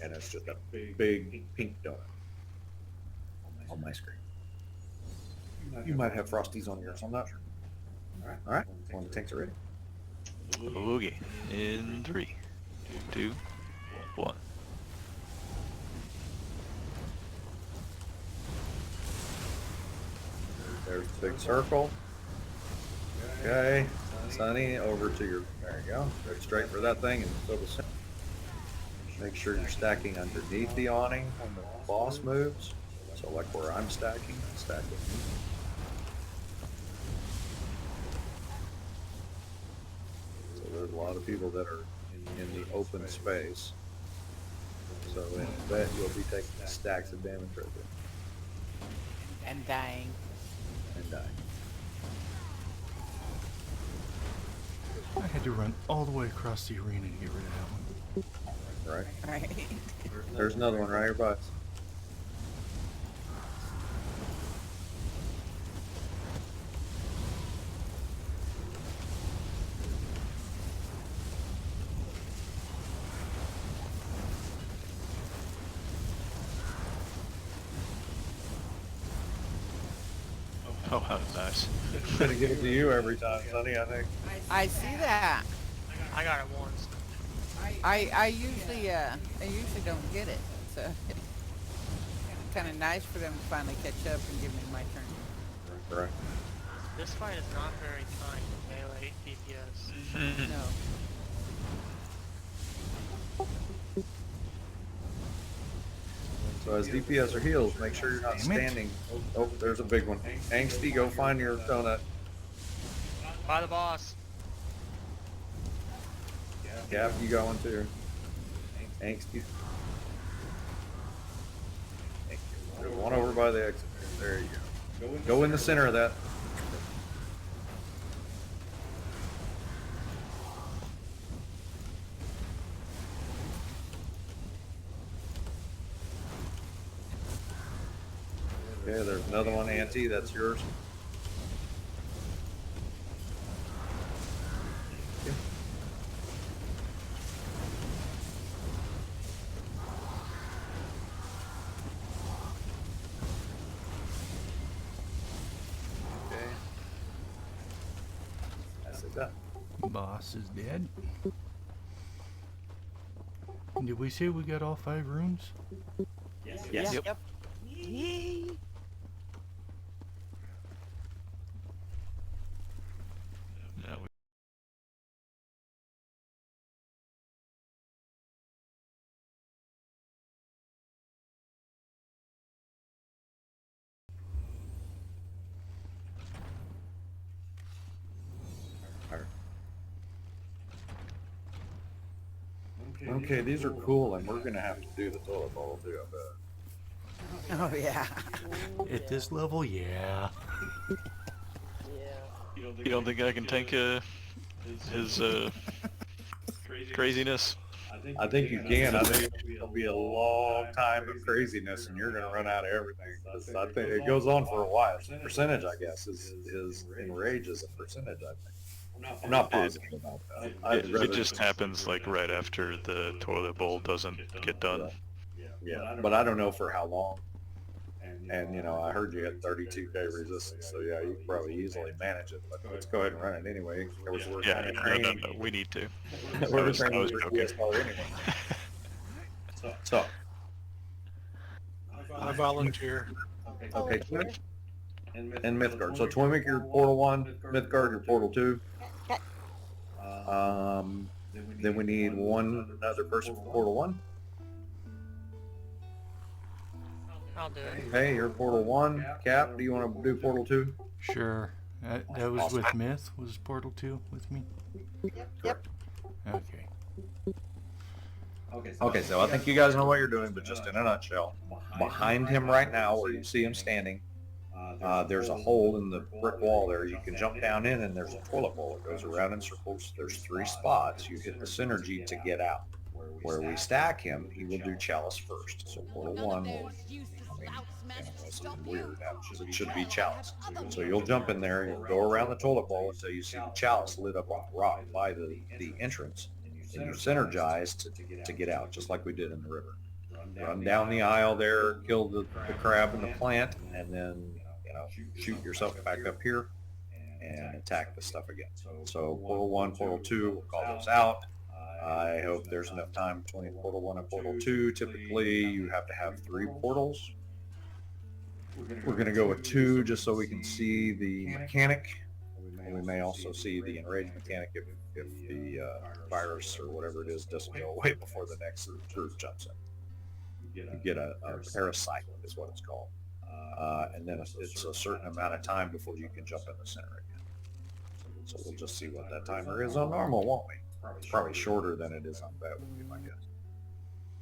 And it's just a big pink donut on my screen. You might have Frosties on yours, I'm not sure. All right, when the tanks are ready. Boogie. In 3, 2, 1. There's the big circle. Okay, Sonny, over to your, there you go. Go straight for that thing and fill the center. Make sure you're stacking underneath the awning when the boss moves. So like where I'm stacking, stack with me. So there's a lot of people that are in the open space. So in that you'll be taking stacks of damage right there. And dying. And dying. I had to run all the way across the arena to get rid of that one. Right. Right. There's another one right here by us. Oh, how nice. Gonna give it to you every time, Sonny, I think. I see that. I got it once. I usually don't get it, so it's kind of nice for them to finally catch up and give me my turn. Right. This fight is not very kind to melee DPS. No. So as DPS or heals, make sure you're not standing. Oh, there's a big one. Angsty, go find your donut. By the boss. Cap, you going too? Angsty. There's one over by the exit. There you go. Go in the center of that. Okay, there's another one, Auntie. That's yours. Okay. That's it done. Boss is dead. Did we say we got all 5 rooms? Yes. Yep. Yay! Now we Okay, these are cool, and we're gonna have to do the toilet bowl too, I bet. Oh yeah. At this level, yeah. Yeah. You don't think I can tank his craziness? I think you can. I think it'll be a long time of craziness, and you're gonna run out of everything. 'Cause I think it goes on for a while. Percentage, I guess, is enrage is a percentage. I think. I'm not positive about that. It just happens like right after the toilet bowl doesn't get done. Yeah, but I don't know for how long. And I heard you had 32K resistance, so yeah, you can probably easily manage it. But let's go ahead and run it anyway. We're Yeah, kind of no, training. we need to. We're I training was for joking. DSR anyway. So, I volunteer. okay, Twimmick and Mythgard. So Twimmick, you're portal 1, Mythgard, you're portal 2. Then we need another person for portal 1. I'll do it. Okay, you're portal 1. Cap, do you want to do portal 2? Sure. That was with Myth. Was Portal 2 with me? Yep. Okay. Okay, so I think you guys know what you're doing, but just in a nutshell, behind him right now, where you see him standing, there's a hole in the brick wall there. You can jump down in, and there's a toilet bowl. It goes around in circles. There's 3 spots. You hit the synergy to get out. Where we stack him, he will do chalice first. So portal 1 will, this is weird, it should be chalice. So you'll jump in there, you'll go around the toilet bowl until you see the chalice lit up on the rock by the entrance. And you synergize to get out, just like we did in the river. Run down the aisle there, kill the crab and the plant, and then shoot yourself back up here and attack the stuff again. So portal 1, portal 2, we'll call those out. I hope there's enough time between portal 1 and portal 2. Typically, you have to have 3 portals. We're going to go with 2 just so we can see the mechanic. And we may also see the enrage mechanic if the virus or whatever it is doesn't go away before the next group jumps in. You get a parasite is what it's called. And then it's a certain amount of time before you can jump in the center again. So we'll just see what that timer is on normal, won't we? Probably shorter than it is on that would be my guess.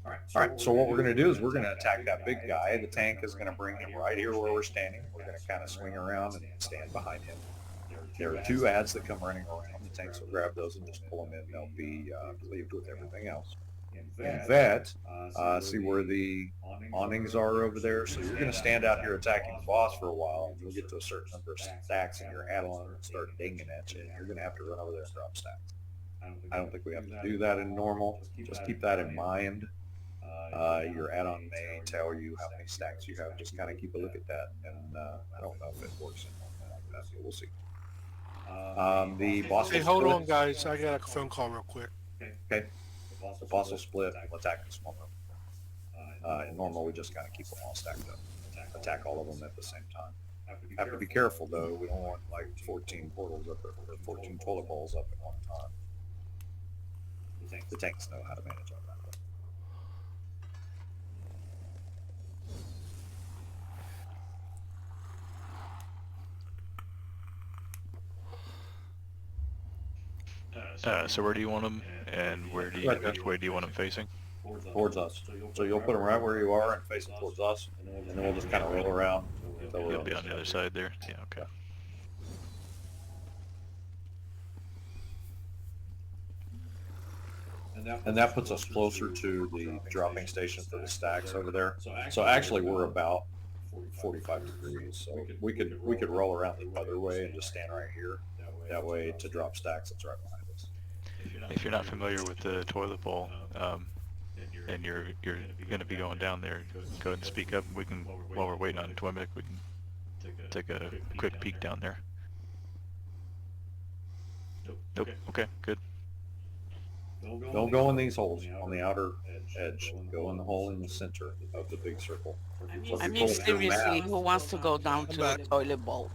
All right, so what we're going to do is we're going to attack that big guy. The tank is going to bring him right here where we're standing. We're going to kind of swing around and stand behind him. There are 2 ads that come running around. The tanks will grab those and just pull them in. They'll be relieved with everything else. In vet, see where the awnings are over there. So you're going to stand out here attacking the boss for a while. And you'll get to a certain number of stacks and your add-on will start dinging at you. And you're going to have to run over there and drop stacks. I don't think we have to do that in normal. Just keep that in mind. Your add-on may tell you how many stacks you have. Just kind of keep a look at that. And I don't know if it works in normal like that, but we'll see. The boss Hey, will hold split. on, guys. I got a phone call real quick. Okay. The boss will split. We'll attack the small room. In normal, we just kind of keep them all stacked up. Attack all of them at the same time. Have to be careful, though. We don't want like 14 portals up or 14 toilet bowls up at one time. The tanks know how to manage all that. So where do you want them, and which way do you want them facing? Towards us. So you'll put them right where you are and face them towards us, and then we'll just kind of roll around. until we're You'll be on the other side there. Yeah, okay. And that puts us closer to the dropping station for the stacks over there. So actually, we're about 45 degrees. So we could roll around the other way and just stand right here. That way, to drop stacks, it's right behind us. If you're not familiar with the toilet bowl, and you're going to be going down there, go ahead and speak up. We can, while we're waiting on Twimic, we can take a quick peek down there. Nope. Okay, good. Don't go in these holes on the outer edge. Go in the hole in the center of the big circle. So I if you mean, pull up your seriously, map, who wants to go down to the toilet bowl?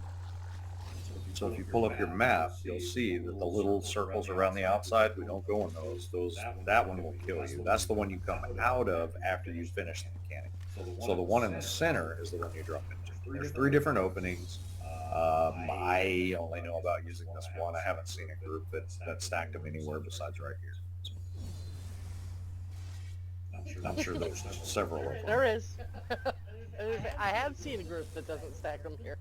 so if you pull up your map, you'll see that the little circles around the outside, we don't go in those. That one will kill you. That's the one you come out of after you finish the mechanic. So the one in the center is the one you drop into. There's 3 different openings. I only know about using this one. I haven't seen a group that stacked them anywhere besides right here. So, 3 different openings. So if you pull up your map, you'll see that the little circles around the outside, we don't go in those. That's the one you come out of after you finish the mechanic. So the one in the center is the one you drop into. There's 3 different openings. I only know about using this one. I haven't seen a group that stacked them anywhere besides right here. I'm sure there's several of them. There is. I have seen a group that doesn't stack them here.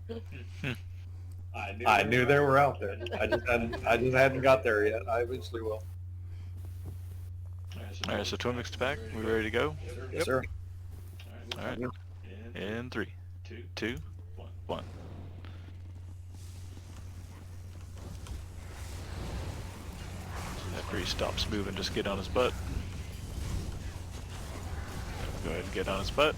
I knew they were out there. I just hadn't got there yet. I eventually will. All right, so Twin Mixed back. We ready to go? Yes, sir. All right. In 3, 2, 1. After he stops moving, just get on his butt. Go ahead and get on his butt.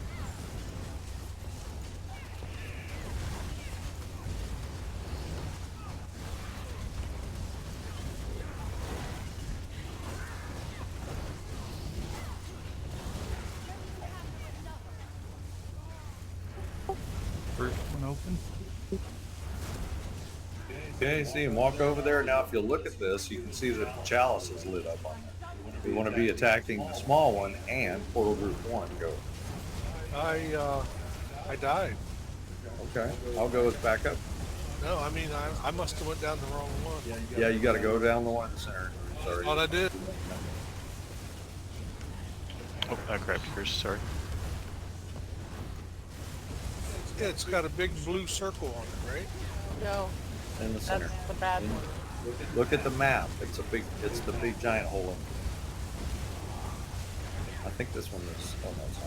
First one open. Okay, see him walk over there. Now, if you look at this, you can see that the chalice is lit up on there. We want to be attacking the small one and portal group 1. Go. I died. Okay, I'll go with backup. No, I mean, I must have went down the wrong one. Yeah, you got to go down the one in the center. Sorry. Thought I did. Oh, I grabbed yours. Sorry. Yeah, it's got a big blue circle on it, right? No, In the center. that's the bad one. Look at the map. It's the big giant hole in. I think this one is. Oh no, it's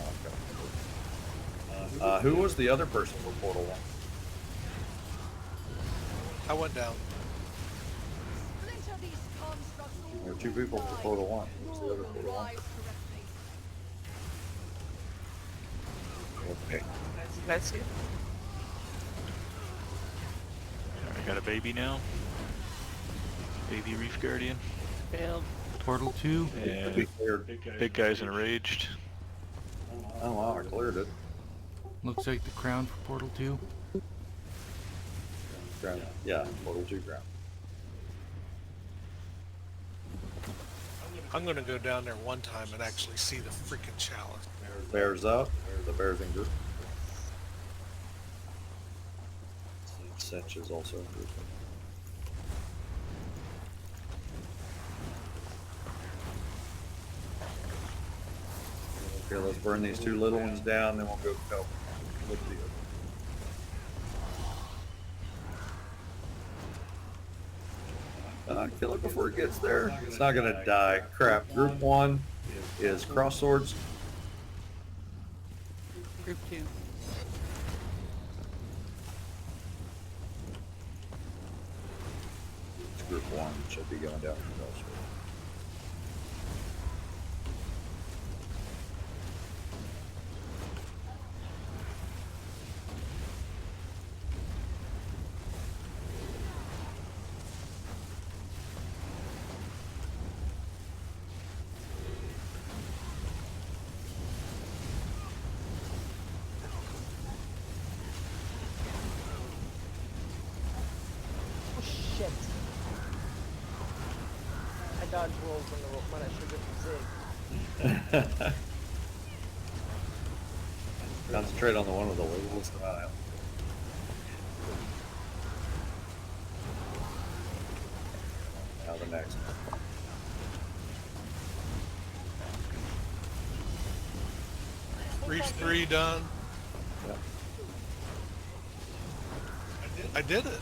not. Okay. Who was the other person for Portal 1? I went down. There were 2 people for Portal 1. Who's the other Portal 1? Okay. Bless you. All right, got a baby now. Baby Reef Guardian. Failed. Portal 2. And Be cleared. big guy's enraged. Oh wow, I cleared it. Looks like the crown for Portal 2. Ground. Yeah, Portal 2 ground. I'm gonna go down there one time and actually see the freaking chalice. Bears up. The bears in group. Setch is also in group. Okay, let's burn these 2 little ones down, then we'll go help with the kill it before it gets there. It's not gonna die. Crap. Group 1 is cross swords. Group 2. Group 1 should be going down from cross swords. Oh shit! I dodged rolls when I should have zig. Concentrate on the one with the littlest amount. Now the next one. Reef 3 done. Yep. I did it.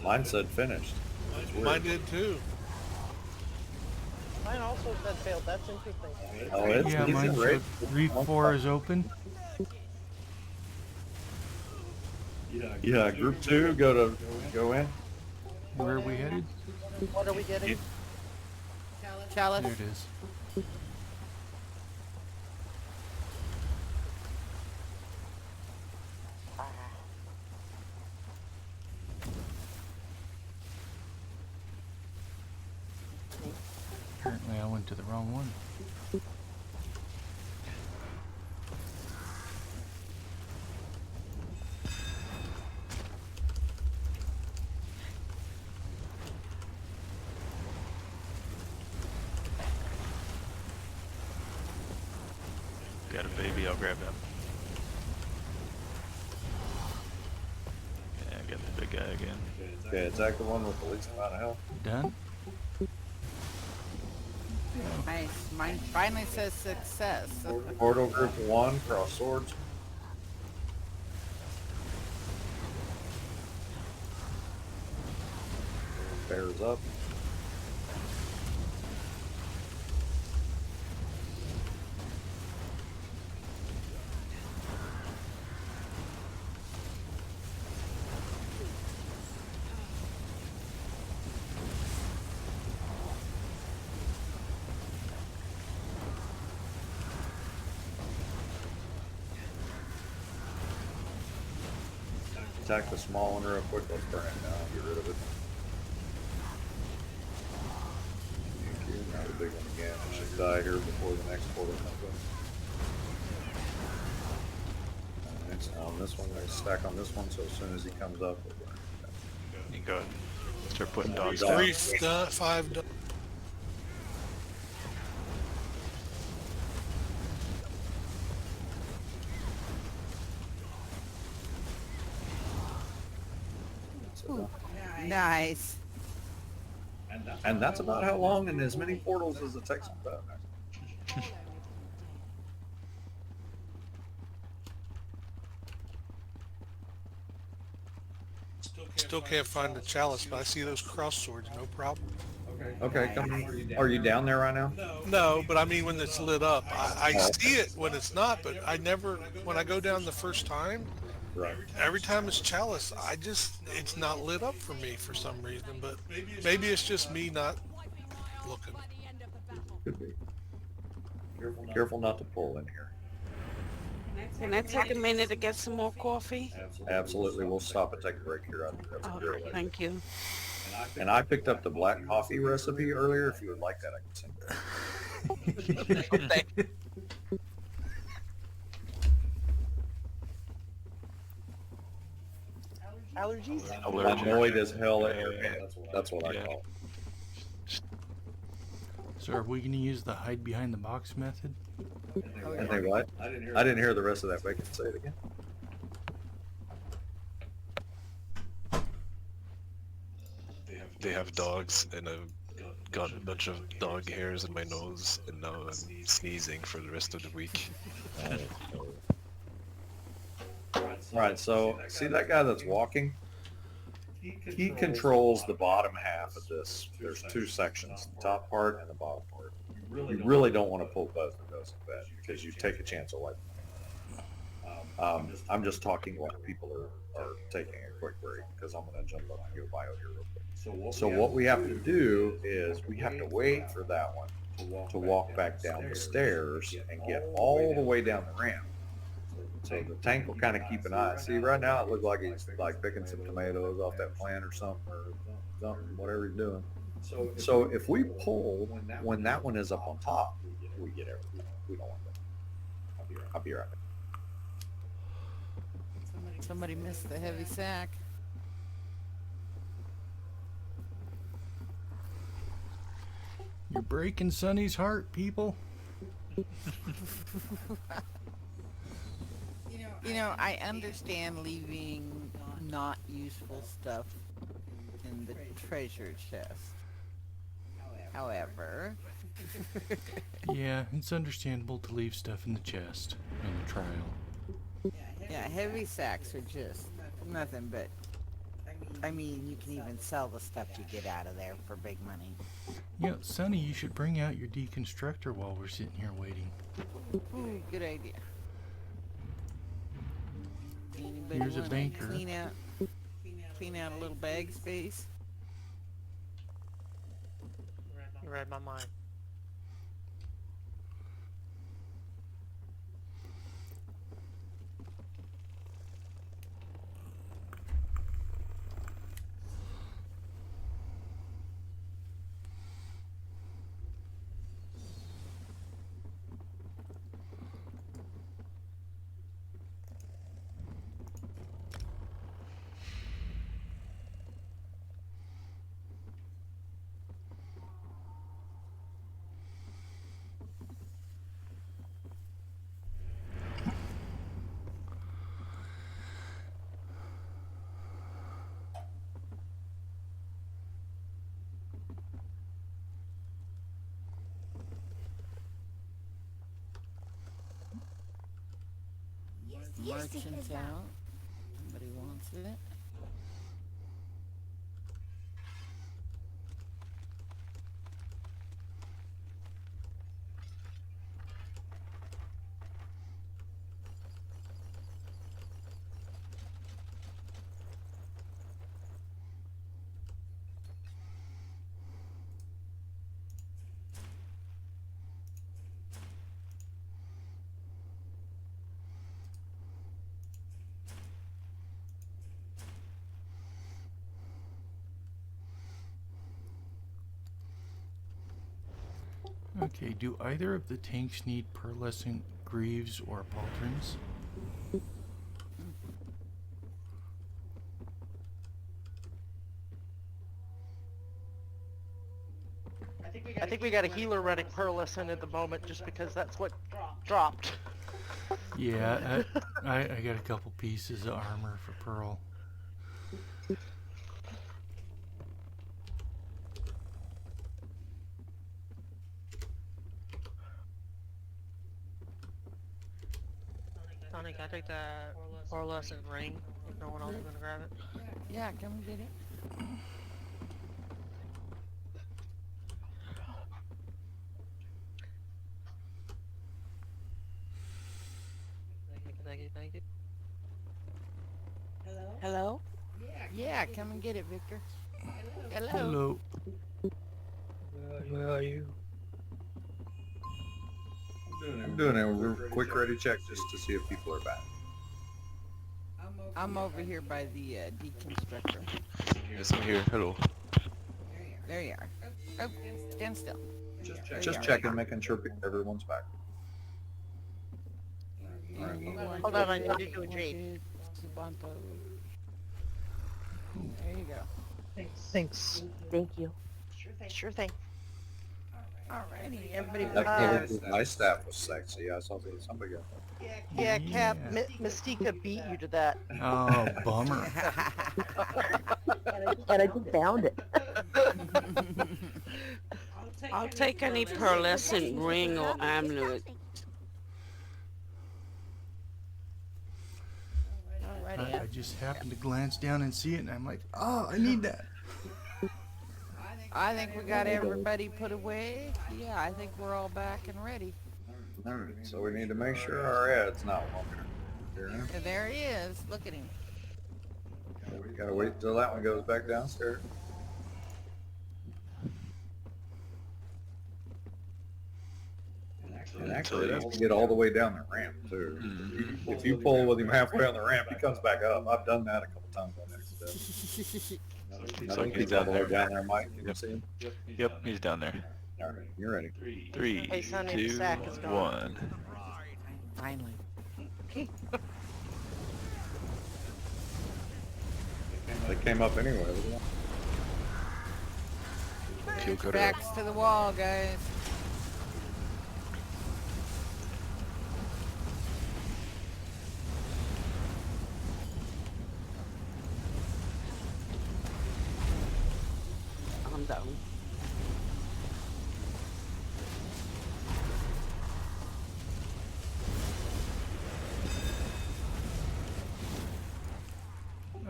Mine said finished. It's weird. Mine did too. Mine also said failed. That's interesting. Oh, it's Yeah, easy, mine right? showed Reef 4 is open. Yeah, group 2, go in. Where are we headed? What are we getting? Chalice. There it is. Apparently I went to the wrong one. Got a baby, I'll grab him. Yeah, got the big guy again. Okay, attack the one with the least amount of health. Done? Nice. Mine finally says success. Portal group 1, cross swords. Bears up. Attack the small one real quick. Let's burn it down. Get rid of it. Thank you. Now the big one again. It should die here before the next portal comes up. Next on this one, let's stack on this one. So as soon as he comes up, we'll burn it down. You go ahead. Start putting dogs Dog. down. 5 dogs. Nice. And that's about how long and as many portals as it takes to put. Still can't find the chalice, but I see those cross swords, no problem. Okay, come on. Are you down there right now? No, but I mean when it's lit up. I see it when it's not, but I never, when I go down the first time, Right. every time it's chalice, it's not lit up for me for some reason, but maybe it's just me not looking. Could be. Careful not to pull in here. Can I take a minute to get some more coffee? Absolutely. We'll stop and take a break here. I think that's a Oh, great idea. thank you. And I picked up the black coffee recipe earlier. If you would like that, I can send it. Okay. Allergies? Annoyed as hell at your head. That's what I Yeah. call it. So are we going to use the hide behind the box method? And they what? I didn't hear the rest of that bacon. Say it again. They have dogs, and I've got a bunch of dog hairs in my nose, and now I'm sneezing for the rest of the week. Right, so see that guy that's walking? He controls the bottom half of this. There's two sections, the top part and the bottom part. You really don't want to pull both of those in bed because you take a chance of wiping them. I'm just talking while people are taking a quick break because I'm going to jump up and go bio here real quick. So what we have to do is we have to wait for that one to walk back down the stairs and get all the way down the ramp. So the tank will kind of keep an eye. See, right now it looks like he's like picking some tomatoes off that plant or something, whatever he's doing. So if we pull when that one is up on top, we get everything. We don't want that. I'll be right back. Somebody missed the heavy sack. You're breaking Sonny's heart, people. You know, I understand leaving not useful stuff in the treasure chest. However, Yeah, it's understandable to leave stuff in the chest in the trial. yeah, heavy sacks are just nothing but. I mean, you can even sell the stuff you get out of there for big money. Yeah, Sonny, you should bring out your deconstructor while we're sitting here waiting. Ooh, good idea. Anybody Here's a wanna banker. Clean out a little bag space. You read my mind. Merchant out. Somebody wants it. Okay, do either of the tanks need pearlescent greaves or pauldrons? I think we got a healer running pearlescent at the moment just because that's what dropped. Yeah, I got a couple pieces of armor for pearl. Sonic, I take that pearlescent ring if no one else is gonna grab it. Yeah, come get it. Thank you. Hello? Yeah, come and get it, Victor. Hello. Hello. Where are you? I'm doing a real quick ready check just to see if people are back. I'm over here by the deconstructor. Yes, I'm here. Hello. There you are. Oh, stand still. Just checking, making sure everyone's back. Hold on, I need to do a jade. There you go. Thanks. Thank you. Sure thing. Alrighty, Everybody, My staff was sexy. I saw somebody got yeah, Cap, Mystica beat you to that. Oh, bummer. And I just found it. I'll take any pearlescent ring or amulet. I just happened to glance down and see it, and I'm like, oh, I need that. I think we got everybody put away. Yeah, I think we're all back and ready. Alright, so we need to make sure our ad's not walking here. And there he is. Look at him. We gotta wait till that one goes back downstairs. And actually, that's to get all the way down the ramp too. If you pull with him halfway on the ramp, he comes back up. I've done that a couple times on accident. I think he's all the way down there, Mike. Can you see him? Yep, he's down there. All right, you're ready. 3, Hey, Sonny, the 2, sack is gone. 1. Finally. They came up anyway. Look at Kill cutter. Backs to the wall, guys. I'm down.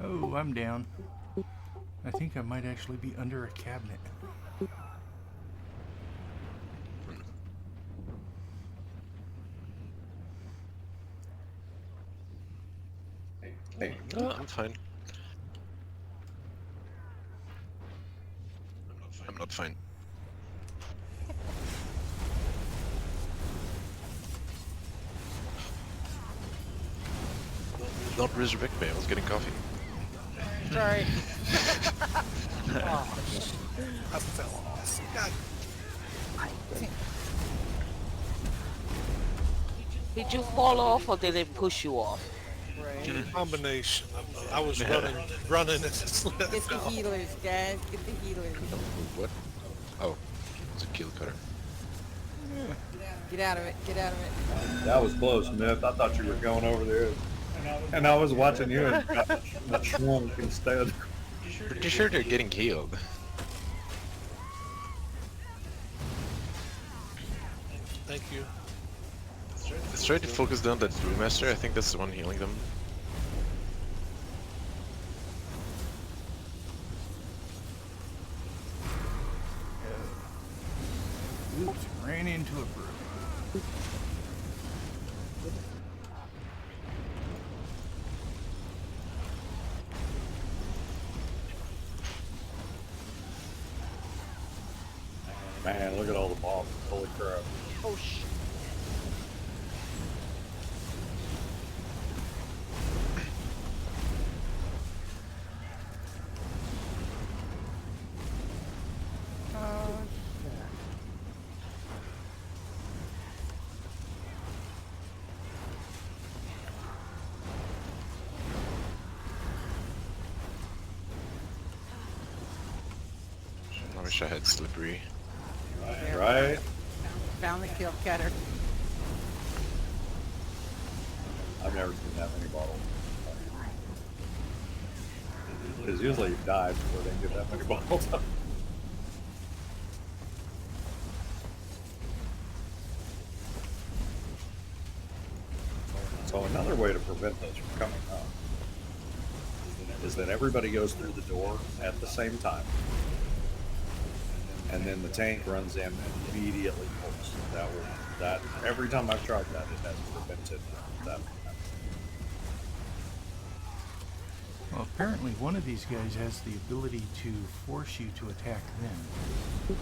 Oh, I'm down. I think I might actually be under a cabinet. Hey, No, I'm fine. I'm not fine. Not resurrect me, I was getting coffee. Sorry. I fell off. God, Did you fall off or did it push you off? combination of both. I was running and it slipped. Get the healers, guys. Get the healers. What? Oh, it's a kill cutter. Get out of it. Get out of it. that was close, Myth. I thought you were going over there. And I was watching you and got shrunk instead. Pretty sure they're getting healed. Thank you. Let's try to focus down that brewmaster. I think that's the one healing them. Oops, ran into a brew. Man, look at all the bombs. Holy crap. Oh sh. Oh shit. I wish I had slippery. Right? Found the kill cutter. I've never seen that many bottles. Because usually you die before they get that many bottles. So another way to prevent those from coming up is that everybody goes through the door at the same time. And then the tank runs in and immediately pulls. That every time I've tried that, it has prevented that. Well, apparently one of these guys has the ability to force you to attack them.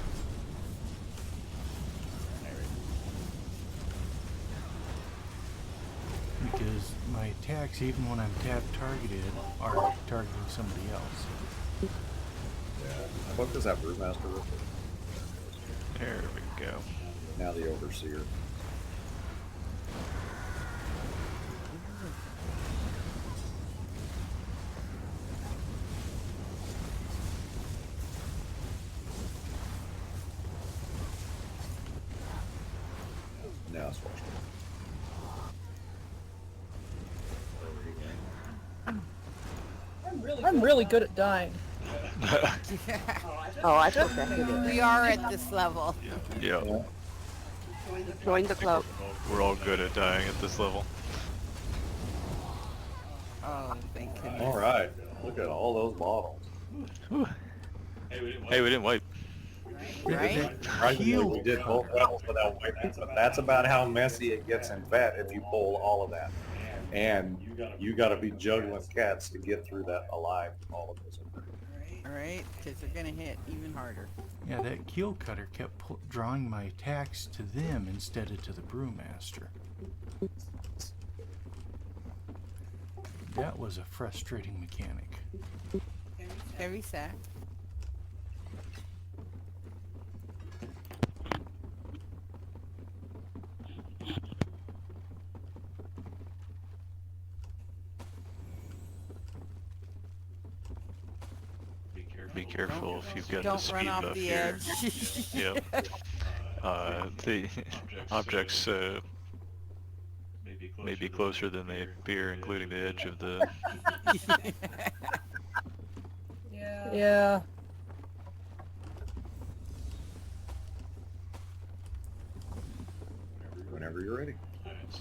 Because my attacks, even when I'm targeted, are targeting somebody else. Yeah. How about that brewmaster real quick? There we go. Now the overseer. Now it's washed. I'm really good at dying. Oh, I forgot it. We are at this level. Yeah, Join the club. we're all good at dying at this level. Oh, thank goodness. All right. Look at all those bottles. Whew. Hey, we didn't wipe. Right? Surprisingly, we did both levels without wiping, but that's about how messy it gets in vet if you pull all of that. And you got to be juggling cats to get through that alive. All of those. Alright, because they're going to hit even harder. Yeah, that keel cutter kept drawing my attacks to them instead of to the brewmaster. That was a frustrating mechanic. Heavy sack. Be careful if you've got the Don't speed run off buff the here. edge. Yep. The objects may be closer than they appear, including the edge of the... Yeah. Whenever you're ready.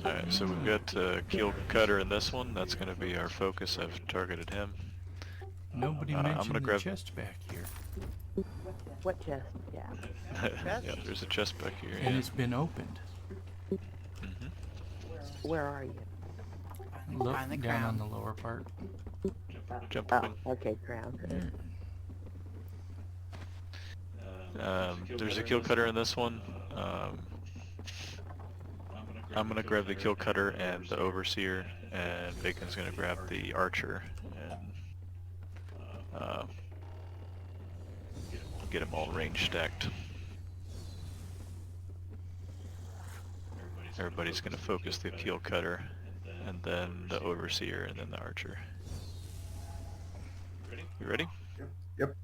Alright, so we've got keel cutter in this one. That's going to be our focus. I've targeted him. Nobody I'm mentioned gonna the grab- chest back here. What chest? Yeah. Yeah, there's a chest back here. And Yeah. it's been opened. Where are you? Look On the down on ground. the lower part. Jumping. Oh, okay, ground. There's a keel cutter in this one. I'm gonna grab the keel cutter and the overseer, and Bacon's gonna grab the archer and get them all range stacked. Everybody's gonna focus the keel cutter, and then the overseer, and then the archer. You ready? Yep.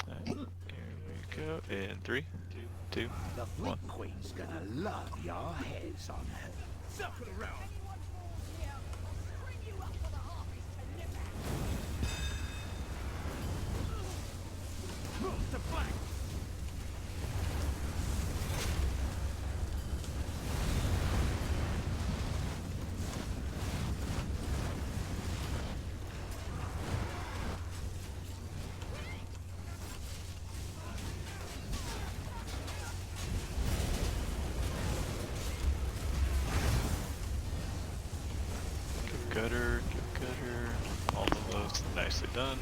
Alright, here we go. In 3, 2, The 1. Fleet Queen's gonna love your heads on her. Circle around. Move to flank. cutter, almost nicely done.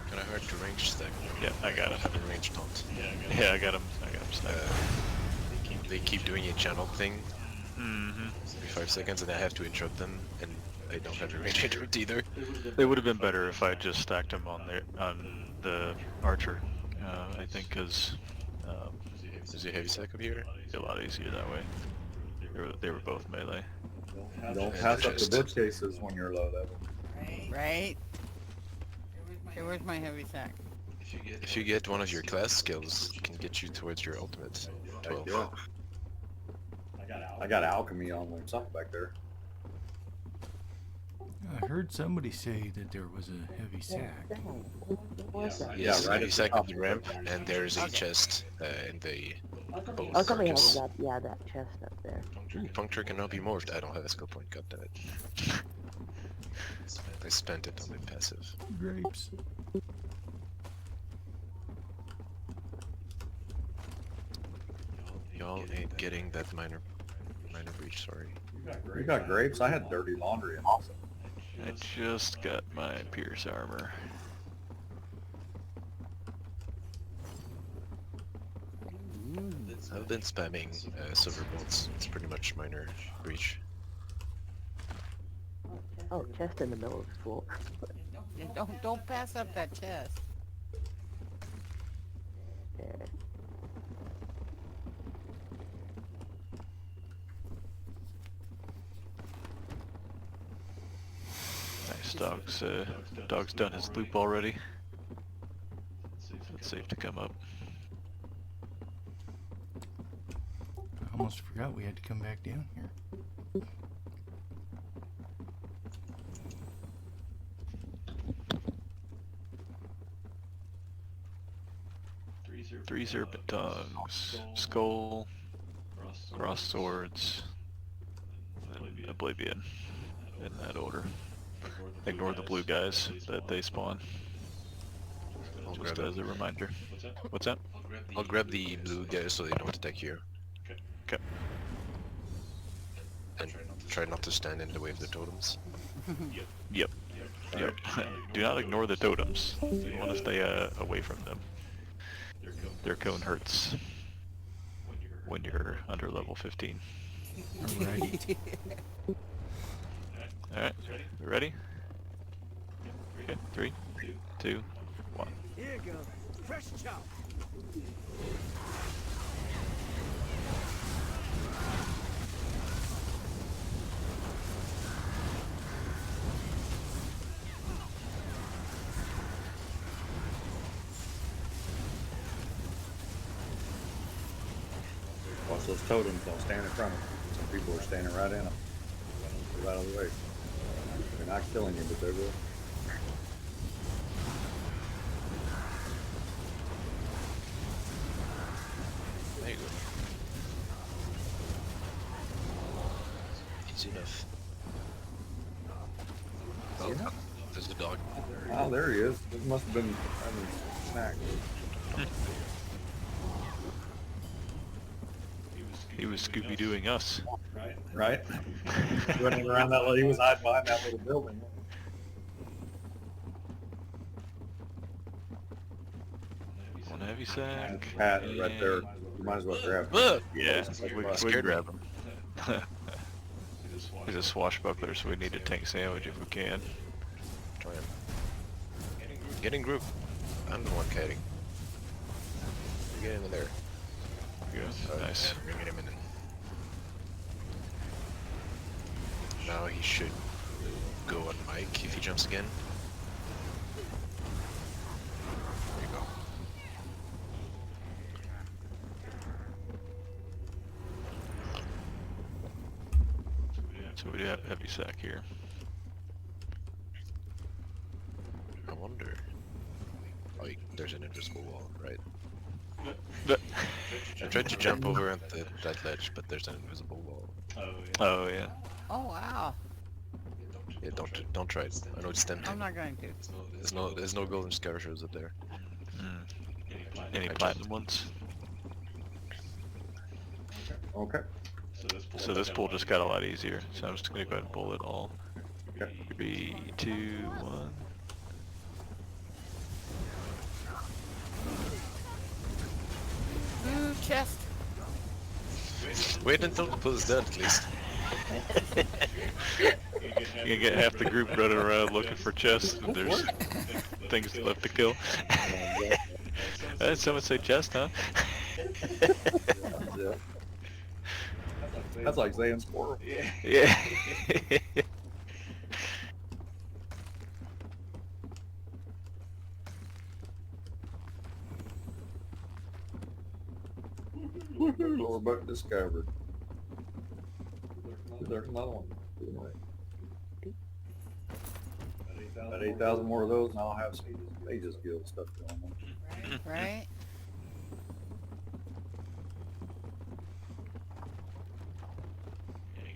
Kind of hard to range stack. Yeah, I got him. Have a range taunt. Yeah, I got him. Snapped. They keep doing a channel thing Mm-hmm. every 5 seconds, and I have to interrupt them, and I don't have a range interrupt either. It would have been better if I just stacked him on the archer. I think because Is there heavy sack up here? it's a lot easier that way. They were both melee. Don't pass up the bookcases when you're low level. Right? Here, where's my heavy sack? If you get one of your class skills, it can get you towards your ultimate. 12. Yeah. I got alchemy on my something back there. I heard somebody say that there was a heavy sack. Yes, Yeah, right heavy at sack the on the ramp, and there's a chest in the boat Oh, somebody has carcass. that chest up there. Puncture cannot be morphed. I don't have a skill point, goddammit. I spent it on the passive. Grapes. Y'all ain't getting that minor breach, sorry. You got grapes? I had dirty laundry in also. I just got my pierce armor. I've been spamming silver bolts. It's pretty much minor breach. Oh, chest in the middle of the floor. Yeah, don't pass up that chest. There. Nice. Dog's done his loop already. It's safe to come up. I almost forgot we had to come back down here. Three serpent tongues, skull, cross swords, and oblivion. In that order. Ignore the blue guys that they spawn. Just as a reminder. What's that? I'll grab the blue guys so they don't attack you. Okay. And try not to stand in the way of the totems. Yep. Do not ignore the totems. You want to stay away from them. Their cone hurts when you're under level 15. Alrighty. Alright, ready? Okay, 3, 2, 1. Here you go. Fresh chop. Watch those totems, don't stand in front of them. Some people are standing right in them. Get out of the way. They're not killing you, but they will. There you go. Easy enough. Oh, there's the dog. Oh, there he is. It must have been having a snack. He was Scooby-Dooing us. Right? Running around that little, he was hiding behind that little building. One heavy sack. Pat right there. You might as well grab him. Look! Yeah, we Scared grab him. He's a swashbuckler, so we need a tank sandwich if we can. Try him. Get in group. I'm the one kiting. Get in there. Yeah, nice. Bring him in. Now he should go on Mike if he jumps again. There you go. So we do have a heavy sack here. I wonder. Oh, there's an invisible wall, right? I tried to jump over that ledge, but there's an invisible wall. Oh yeah. Oh wow. Yeah, don't try it. I know it's tempting. I'm not going to. There's no golden scarabs up there. Any platinum ones? Okay. So this pull just got a lot easier. So I'm just gonna go ahead and pull it all. 3, 2, 1. Ooh, chest. Wait until the pull is done, at least. You get half the group running around looking for chests, and there's things left to kill. Someone say chest, huh? That's like saying squirrel. Yeah. Lower buck discovered. There's another one. About 8,000 more of those, and I'll have some Aegis Guild stuff going on. Right?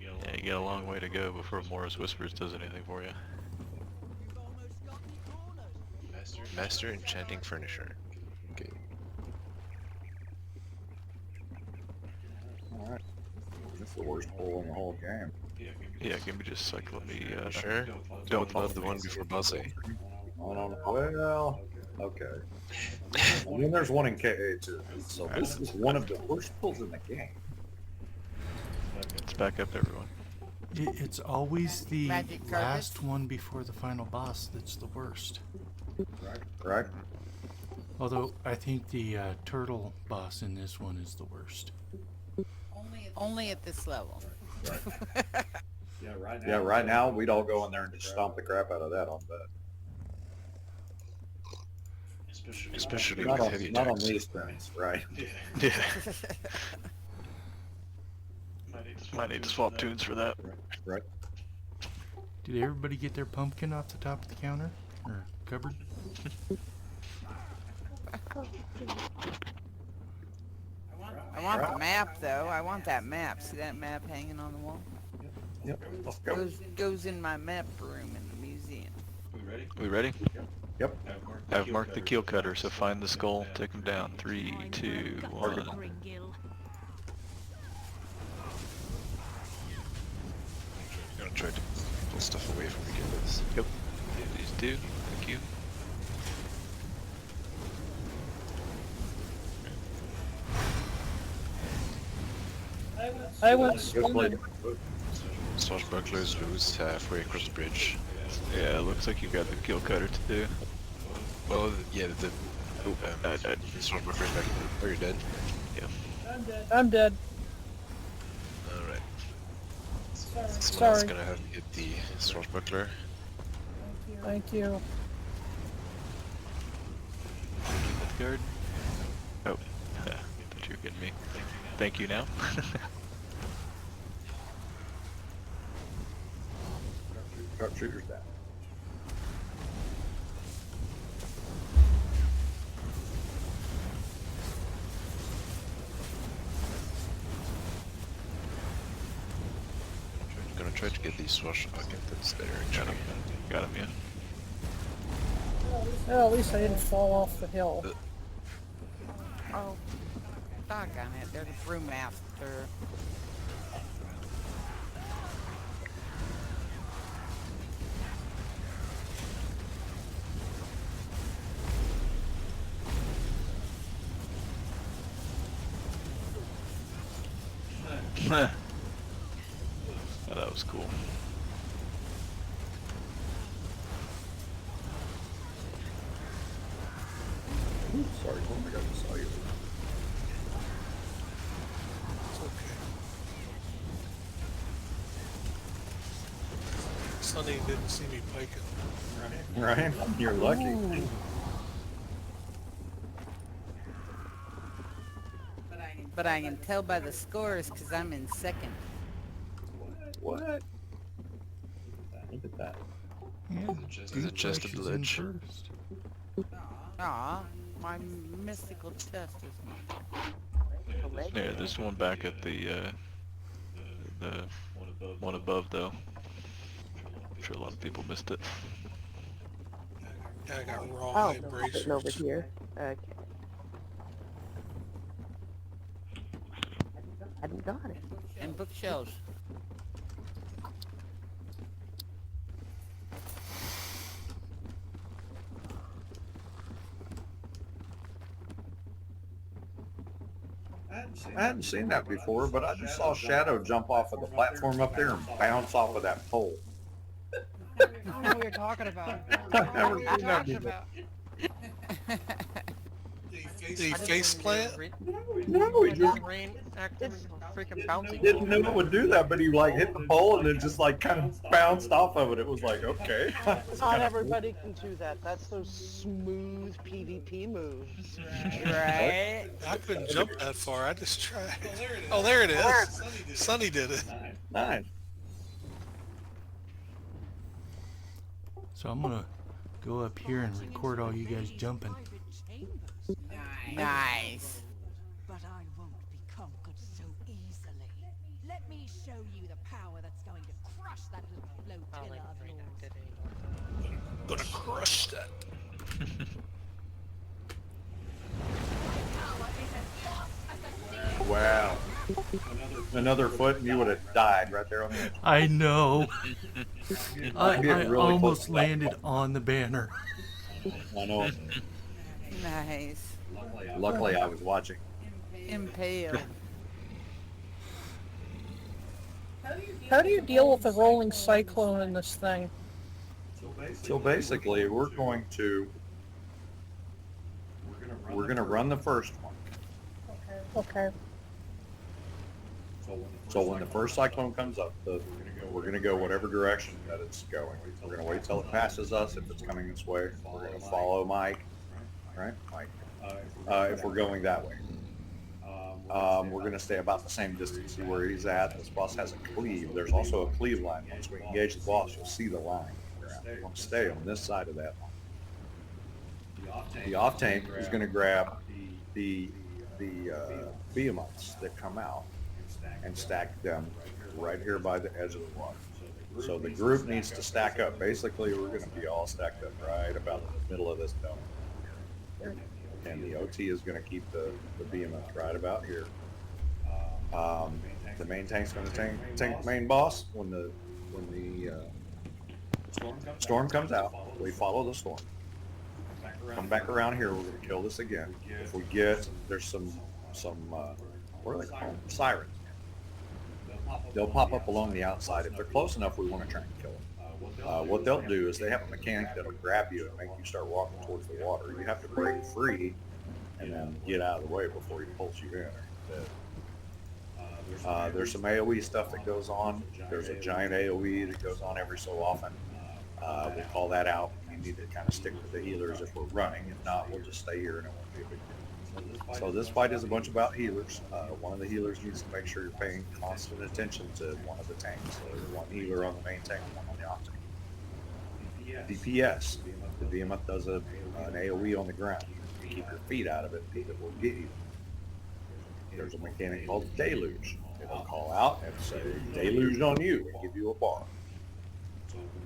Yeah, you got a long way to go before Morris Whispers does anything for you. Master Enchanting Furniture. Okay. Alright. That's the worst pull in the whole game. Yeah, give me just a sec. Let me, Sure. don't Love the one before boss, eh? Well, okay. And then there's one in KA too. So this is one of the worst pulls in the game. Let's back up, everyone. It's always the Magic carpet. last one before the final boss that's the worst. Right? Although I think the turtle boss in this one is the worst. Only at this level. Yeah, right now we'd all go in there and just stomp the crap out of that on bet. Especially Not with on, heavy not on attacks. these things, right? Yeah. Might need to swap tunes for that. Right. Did everybody get their pumpkin off the top of the counter or cupboard? I want the map though. I want that map. See that map hanging on the wall? Yep. Let's go. Goes in my map room in the museum. We ready? Yep. I've marked the keel cutter, so find the skull, take him down. 3, 2, 1. Gringill. I'm gonna try to pull stuff away from the guilds. Yep. Please do. Thank you. I went swimming. Swashbucklers loose halfway across the bridge. Yeah, it looks like you got the keel cutter to do. Well, yeah, the swashbucklers back. Oh, you're dead? Yeah. I'm dead. Alright. Someone Sorry. else gonna have to hit the swashbuckler. Thank you. Guard. Oh, thought you were getting me. Thank you now. Sharpshooters down. I'm gonna try to get these swashbucklers there, actually. Got him, yeah. Well, at least I didn't fall off the hill. Oh, doggone it. There's a brewmaster. Oh, that was cool. Oops, sorry, oh my god, I saw you. It's okay. Sunny didn't see me piking. Right? You're lucky. But I can tell by the scores because I'm in second. What? Look at that. Yeah, There's a chest at the Duplex is in ledge. first. Aw, my mystical chest is mine. Yeah, there's one back at the one above though. I'm sure a lot of people missed it. Yeah, I got raw Oh, vibration. sitting over here. Okay. I hadn't got it. And bookshelves. I hadn't seen that before, but I just saw Shadow jump off of the platform up there and bounce off of that pole. I don't know what you're talking about. I've never seen that Talking before. about. The face plant? No, he just Rain acting freaking bouncing. didn't know it would do that, but he like hit the pole and then just like kind of bounced off of it. It was like, okay. Not everybody can do that. That's those smooth PvP moves. Right? I couldn't jump that far. I just tried. Oh, there it is. Sunny did it. Nice. So I'm gonna go up here and record all you guys jumping. Nice. But I won't be conquered so easily. Let me show you the power that's going to crush that little flotilla of yours. Gonna crush that. Wow. Another foot and you would have died right there on the edge. I know. I Getting really almost close. landed on the banner. I know. Nice. Luckily, I was watching. Impale. How do you deal with a rolling cyclone in this thing? So basically, we're going to run the first one. Okay. So when the first cyclone comes up, we're going to go whatever direction that it's going. We're going to wait till it passes us. If it's coming this way, we're going to follow Mike, right? Mike. If we're going that way, we're going to stay about the same distance to where he's at. This boss has a cleave. There's also a cleave line. Once we engage the boss, you'll see the line. We want to stay on this side of that line. The off tank is going to grab the behemoths that come out and stack them right here by the edge of the water. So the group needs to stack up. Basically, we're going to be all stacked up right about the middle of this dome. And the OT is going to keep the behemoth right about here. The main tank's going to tank the main boss. When the storm comes out, we follow the storm. Come back around here, we're going to kill this again. If we get, there's some what are they called? Sirens. They'll pop up along the outside. If they're close enough, we want to try and kill them. What they'll do is they have a mechanic that'll grab you and make you start walking towards the water. You have to break free and then get out of the way before he pulls you in. There's some AoE stuff that goes on. There's a giant AoE that goes on every so often. We'll call that out. You need to kind of stick with the healers if we're running. If not, we'll just stay here and it won't be a big deal. So this fight is a bunch about healers. One of the healers needs to make sure you're paying constant attention to one of the tanks. So there's one healer on the main tank and one on the off tank. DPS. The behemoth does an AoE on the ground. You keep your feet out of it, it will get you. There's a mechanic called Deluge. It'll call out and say, Deluge on you, and give you a bar.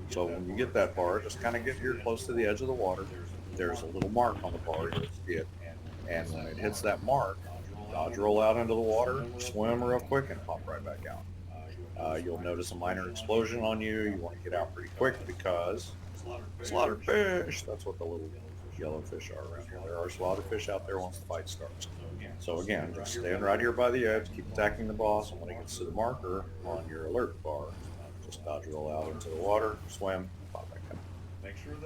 So when you get that bar, just kind of get here close to the edge of the water. There's a little mark on the bar you'll see it. And when it hits that mark, dodge roll out into the water, swim real quick, and pop right back out. You'll notice a minor explosion on you. You want to get out pretty quick because slaughtered fish. That's what the little yellow fish are around here. There are slaughtered fish out there once the fight starts. So again, just stand right here by the edge, keep attacking the boss, and when it gets to the marker on your alert bar, just dodge roll out into the water, swim, pop back out.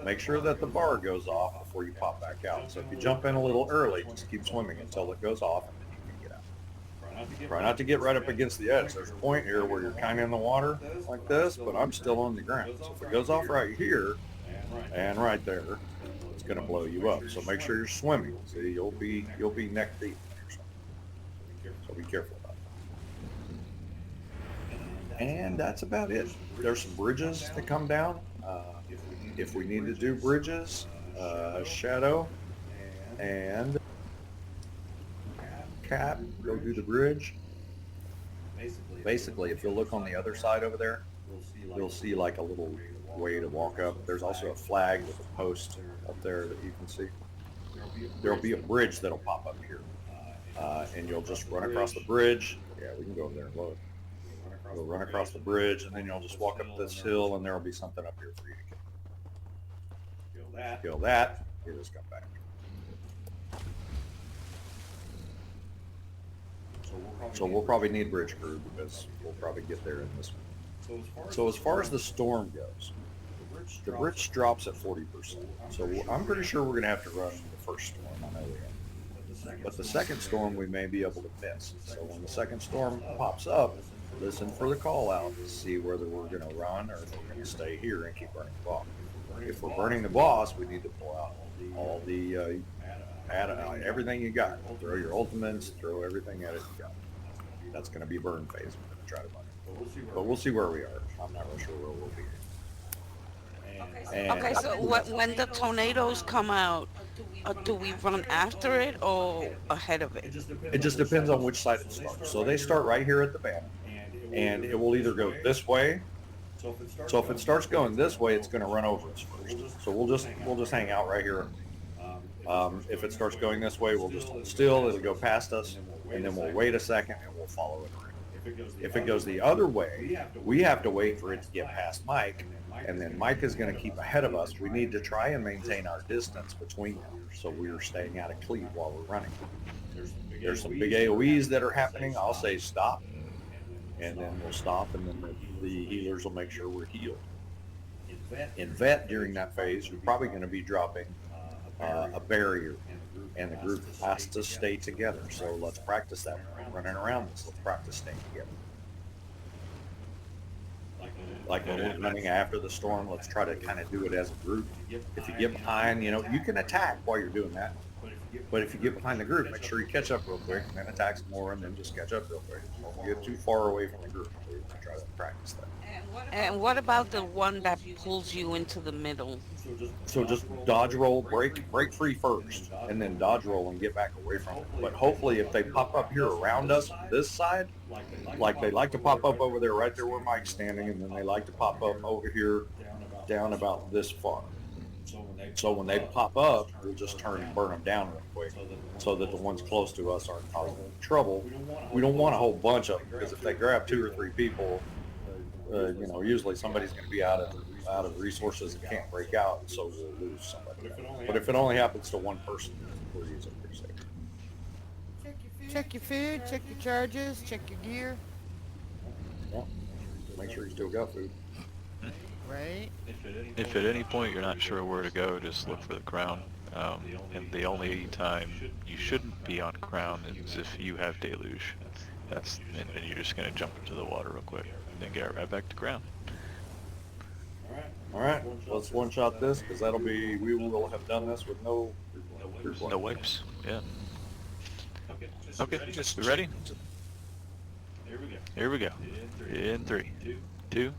Make sure that the bar goes off before you pop back out. So if you jump in a little early, just keep swimming until it goes off and then you can get out. Try not to get right up against the edge. There's a point here where you're kind of in the water like this, but I'm still on the ground. So if it goes off right here and right there, it's going to blow you up. So make sure you're swimming. See, you'll be neck deep. So be careful about that. And that's about it. There's some bridges that come down. If we need to do bridges, Shadow and Cap, go do the bridge. Basically, if you'll look on the other side over there, you'll see like a little way to walk up. There's also a flag with a post up there that you can see. There'll be a bridge that'll pop up here. And you'll just run across the bridge, Yeah, we can go over there and look. We'll run across the bridge, and then you'll just walk up this hill, and there'll be something up here for you to kill. Kill that. Here, just come back. So we'll probably need bridge crew because we'll probably get there in this one. So as far as the storm goes, the bridge drops at 40%. So I'm pretty sure we're going to have to run the first storm. I know we are. But the second storm we may be able to miss. So when the second storm pops up, listen for the call out to see whether we're going to run or if we're going to stay here and keep burning the boss. If we're burning the boss, we need to pull out all the everything you got. Throw your ultimates, throw everything at it you got. That's going to be burn phase. We're going to try to burn it. But we'll see where we are. I'm not really sure where we'll be. Okay, so when the tornadoes come out, do we run after it or ahead of it? It just depends on which side it starts. So they start right here at the banner, and it will either go this way. So if it starts going this way, it's going to run over us first. So we'll just hang out right here. If it starts going this way, we'll just hold still. It'll go past us, and then we'll wait a second and we'll follow it around. If it goes the other way, we have to wait for it to get past Mike, and then Mike is going to keep ahead of us. We need to try and maintain our distance between them, so we're staying out of cleave while we're running. There's some big AOEs that are happening. I'll say stop, and then we'll stop, and then the healers will make sure we're healed. In vet, during that phase, you're probably going to be dropping a barrier, and the group has to stay together. So let's practice that. Running around this, let's practice staying together. Like when we're running after the storm, let's try to kind of do it as a group. If you get behind, you can attack while you're doing that. But if you get behind the group, make sure you catch up real quick, and then attack some more, and then just catch up real quick. Don't get too far away from the group. Try to practice that. And what about the one that pulls you into the middle? So just dodge roll, break free first, and then dodge roll and get back away from it. But hopefully if they pop up here around us on this side, like they like to pop up over there right there where Mike's standing, and then they like to pop up over here down about this far. So when they pop up, we'll just turn and burn them down real quick so that the ones close to us aren't causing trouble. We don't want a whole bunch of them, because if they grab 2 or 3 people, usually somebody's going to be out of resources and can't break out, so we'll lose somebody. But if it only happens to one person, we're usually pretty safe. Check your food, check your charges, check your gear. Yeah. Make sure you still got food. Right. If at any point you're not sure where to go, just look for the crown. And the only time you shouldn't be on crown is if you have deluge. And then you're just going to jump into the water real quick and then get right back to crown. All right, let's one-shot this, because we will have done this with no wipes. Yeah. Okay, we ready? Here we go. In 3, 2,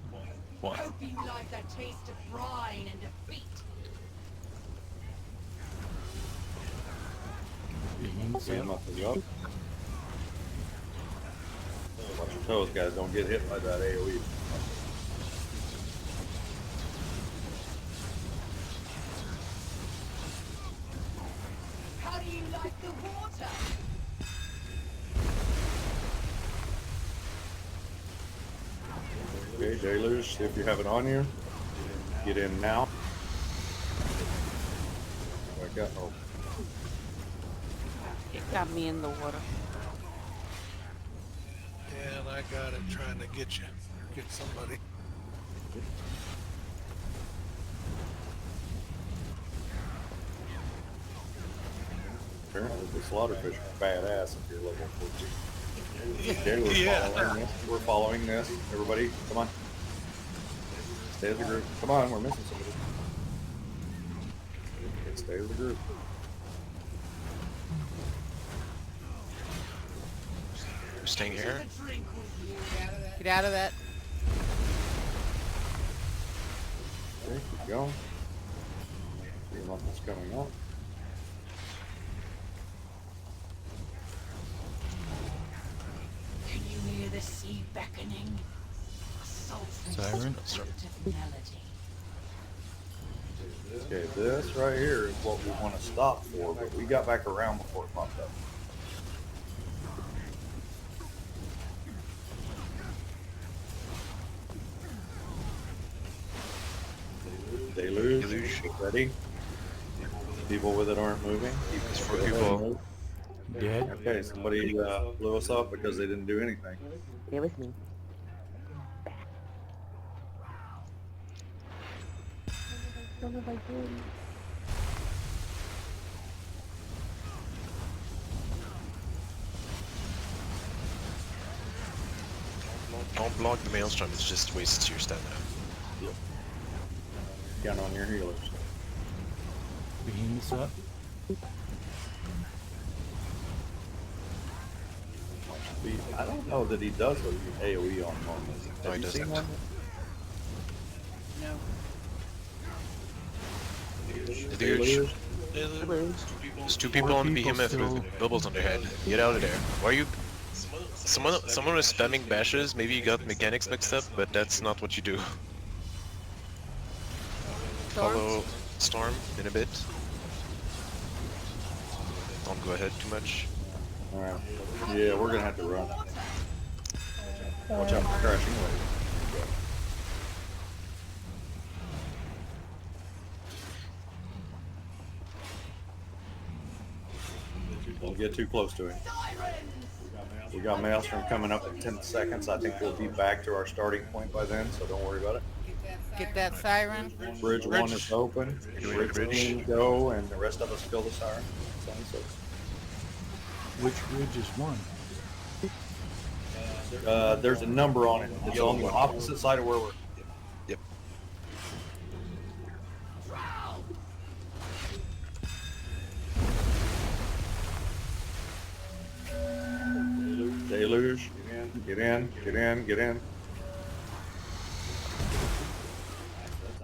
1. Hope you like the taste of brine and defeat. See nothing up. Watch your toes, guys. Don't get hit by that AoE. How do you like the water? Okay, deluge, if you have it on you, get in now. It got me in the water. Yeah, and I got it trying to get you, get somebody. Apparently the slaughterfish are badass if you're level 14. Okay, we're following this. Everybody, come on. Stay as a group. Come on, we're missing somebody. Okay, stay as a group. Staying here. Get out of that. Okay, keep going. See nothing's coming up. Can you hear the sea beckoning? A sultry Siren. seductive melody. Okay, this right here is what we want to stop for, but we got back around before it popped up. Deluge. Ready? People with it aren't moving. There's 4 people. Dead. Okay, somebody blew us up because they didn't do anything. It was me. What have I done? Don't block the maelstrom, it just wastes your stamina. Count on your healers. Behemoth's up. I don't know that he does a AoE on normal. No, he Have you seen doesn't. one? No. Deluge. Hello. There's 2 people on the people behemoth still. with bubbles on their head. Get out of there. Why are you... Someone was spamming bashes, maybe you got mechanics mixed up, but that's not what you do. Follow Storm in a bit. Don't go ahead too much. Alright. Yeah, we're gonna have to run. Watch out for crashing waves. Don't get too close to him. We got Maelstrom coming up in 10 seconds. I think we'll be back to our starting point by then, so don't worry about it. Get that siren. Bridge 1 is open. Bridge 2 go, and the rest of us kill the siren. Which bridge is one? There's a number on it. It's on the opposite side of where we're... Yep. Deluge. Get in, get in, get in.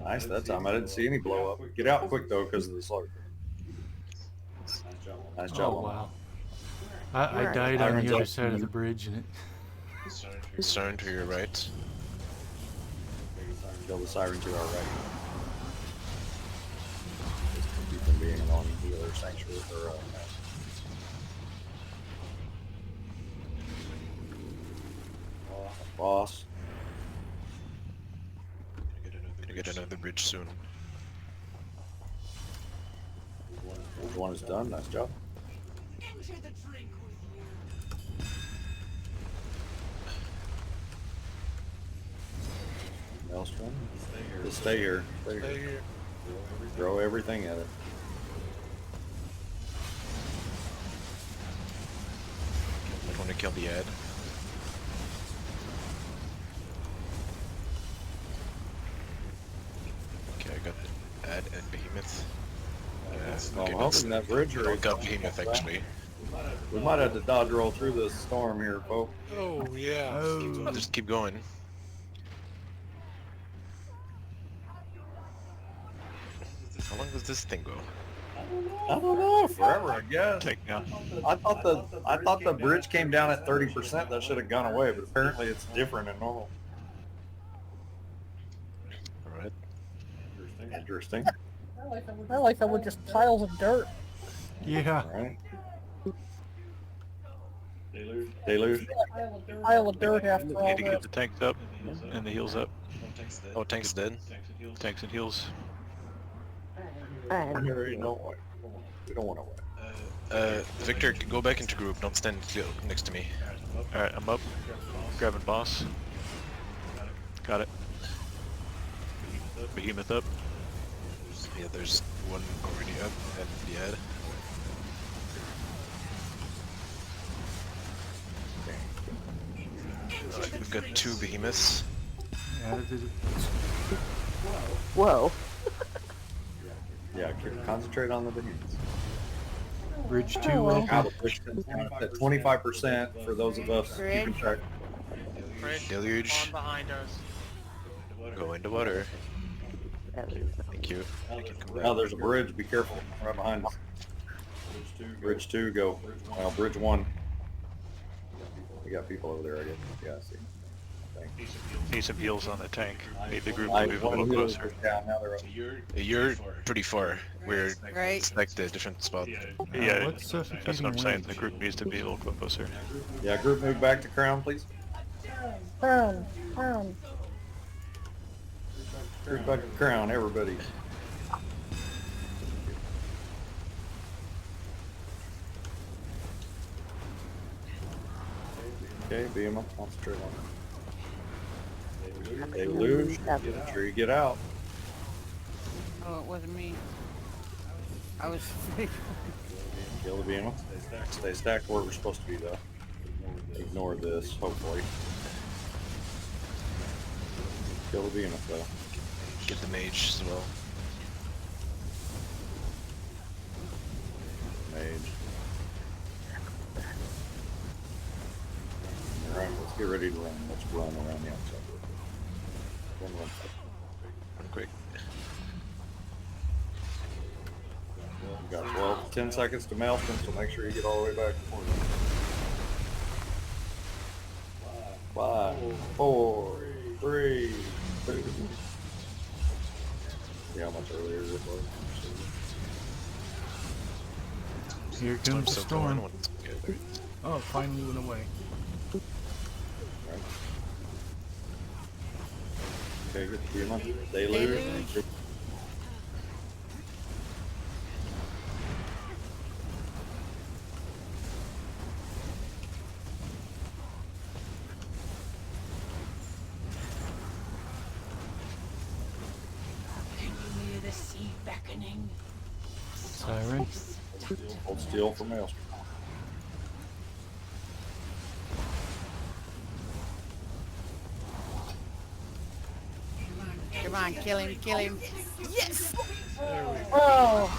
Nice that time. I didn't see any blow up. Get out quick though because of the slug. Nice job. Oh wow. I died on the other side of the bridge and it... Siren to your right. Kill the siren to our right. Keep from being an on healer sanctuary or boss. Gonna get another bridge soon. Which one is done? Nice job. Maelstrom. Just stay here. Stay here. Throw everything at it. I want to kill the ad. Okay, I got ad and behemoth. I'm hoping that bridge I got behemoth actually. We might have to dodge roll through this storm here, folks. Oh, yeah. Just keep going. How long does this thing go? I don't know, forever, I guess. Take down. I thought the bridge came down at 30%. That should have gone away, but apparently it's different than normal. Alright. Interesting. I like that with just piles of dirt. Yeah. Alright. Deluge. Pile of dirt after all Need to get that. the tanks up and the heals up. Oh, tank's dead. Tanks and heals. And We don't want to win. Victor, go back into group. Don't stand next to me. Alright, I'm up. Grabbing boss. Got it. Behemoth up. Yeah, there's one already up and the ad. We've got 2 behemoths. whoa. Yeah, concentrate on the behemoths. Bridge 2 Oh, well. open. Now the bridge comes down at 25% for those of us keeping track. Bridge Deluge. on behind us. Go into water. That was not- Thank you. I can come back. Now there's a bridge. Be careful. Right behind us. Bridge 2, go. Bridge 1. We got people over there, I guess. Yeah, I see. Thanks. Need some heals on the tank. Need the group to I move a one little healer closer. is down. Now they're up. You're pretty far. We're Right. select a different spot. Yeah, What's that's suffocating what I'm saying. rage? The group needs to be a little closer. Yeah, group move back to crown, please. Crown. Group back to crown, everybody. Okay, beam up, concentrate on it. They lose, get a tree, get out. Oh, it wasn't me. I was. Kill the beam up. Stay stacked where we're supposed to be though. Ignore this, hopefully. Kill the beam up though. Get the mage as well. Mage. Alright, let's get ready to run. Let's run around the outside. Run. Run quick. We've got 12 to 10 seconds to Maelstrom, so make sure you get all the way back to corner. 5, 4, 3, 2. See how much earlier it was? Here comes the storm. Oh, it finally went away. Okay, good. They lose. Can you hear the sea beckoning? Siren. Hold still for Maelstrom. Come on, kill him, kill him. Yes! Oh,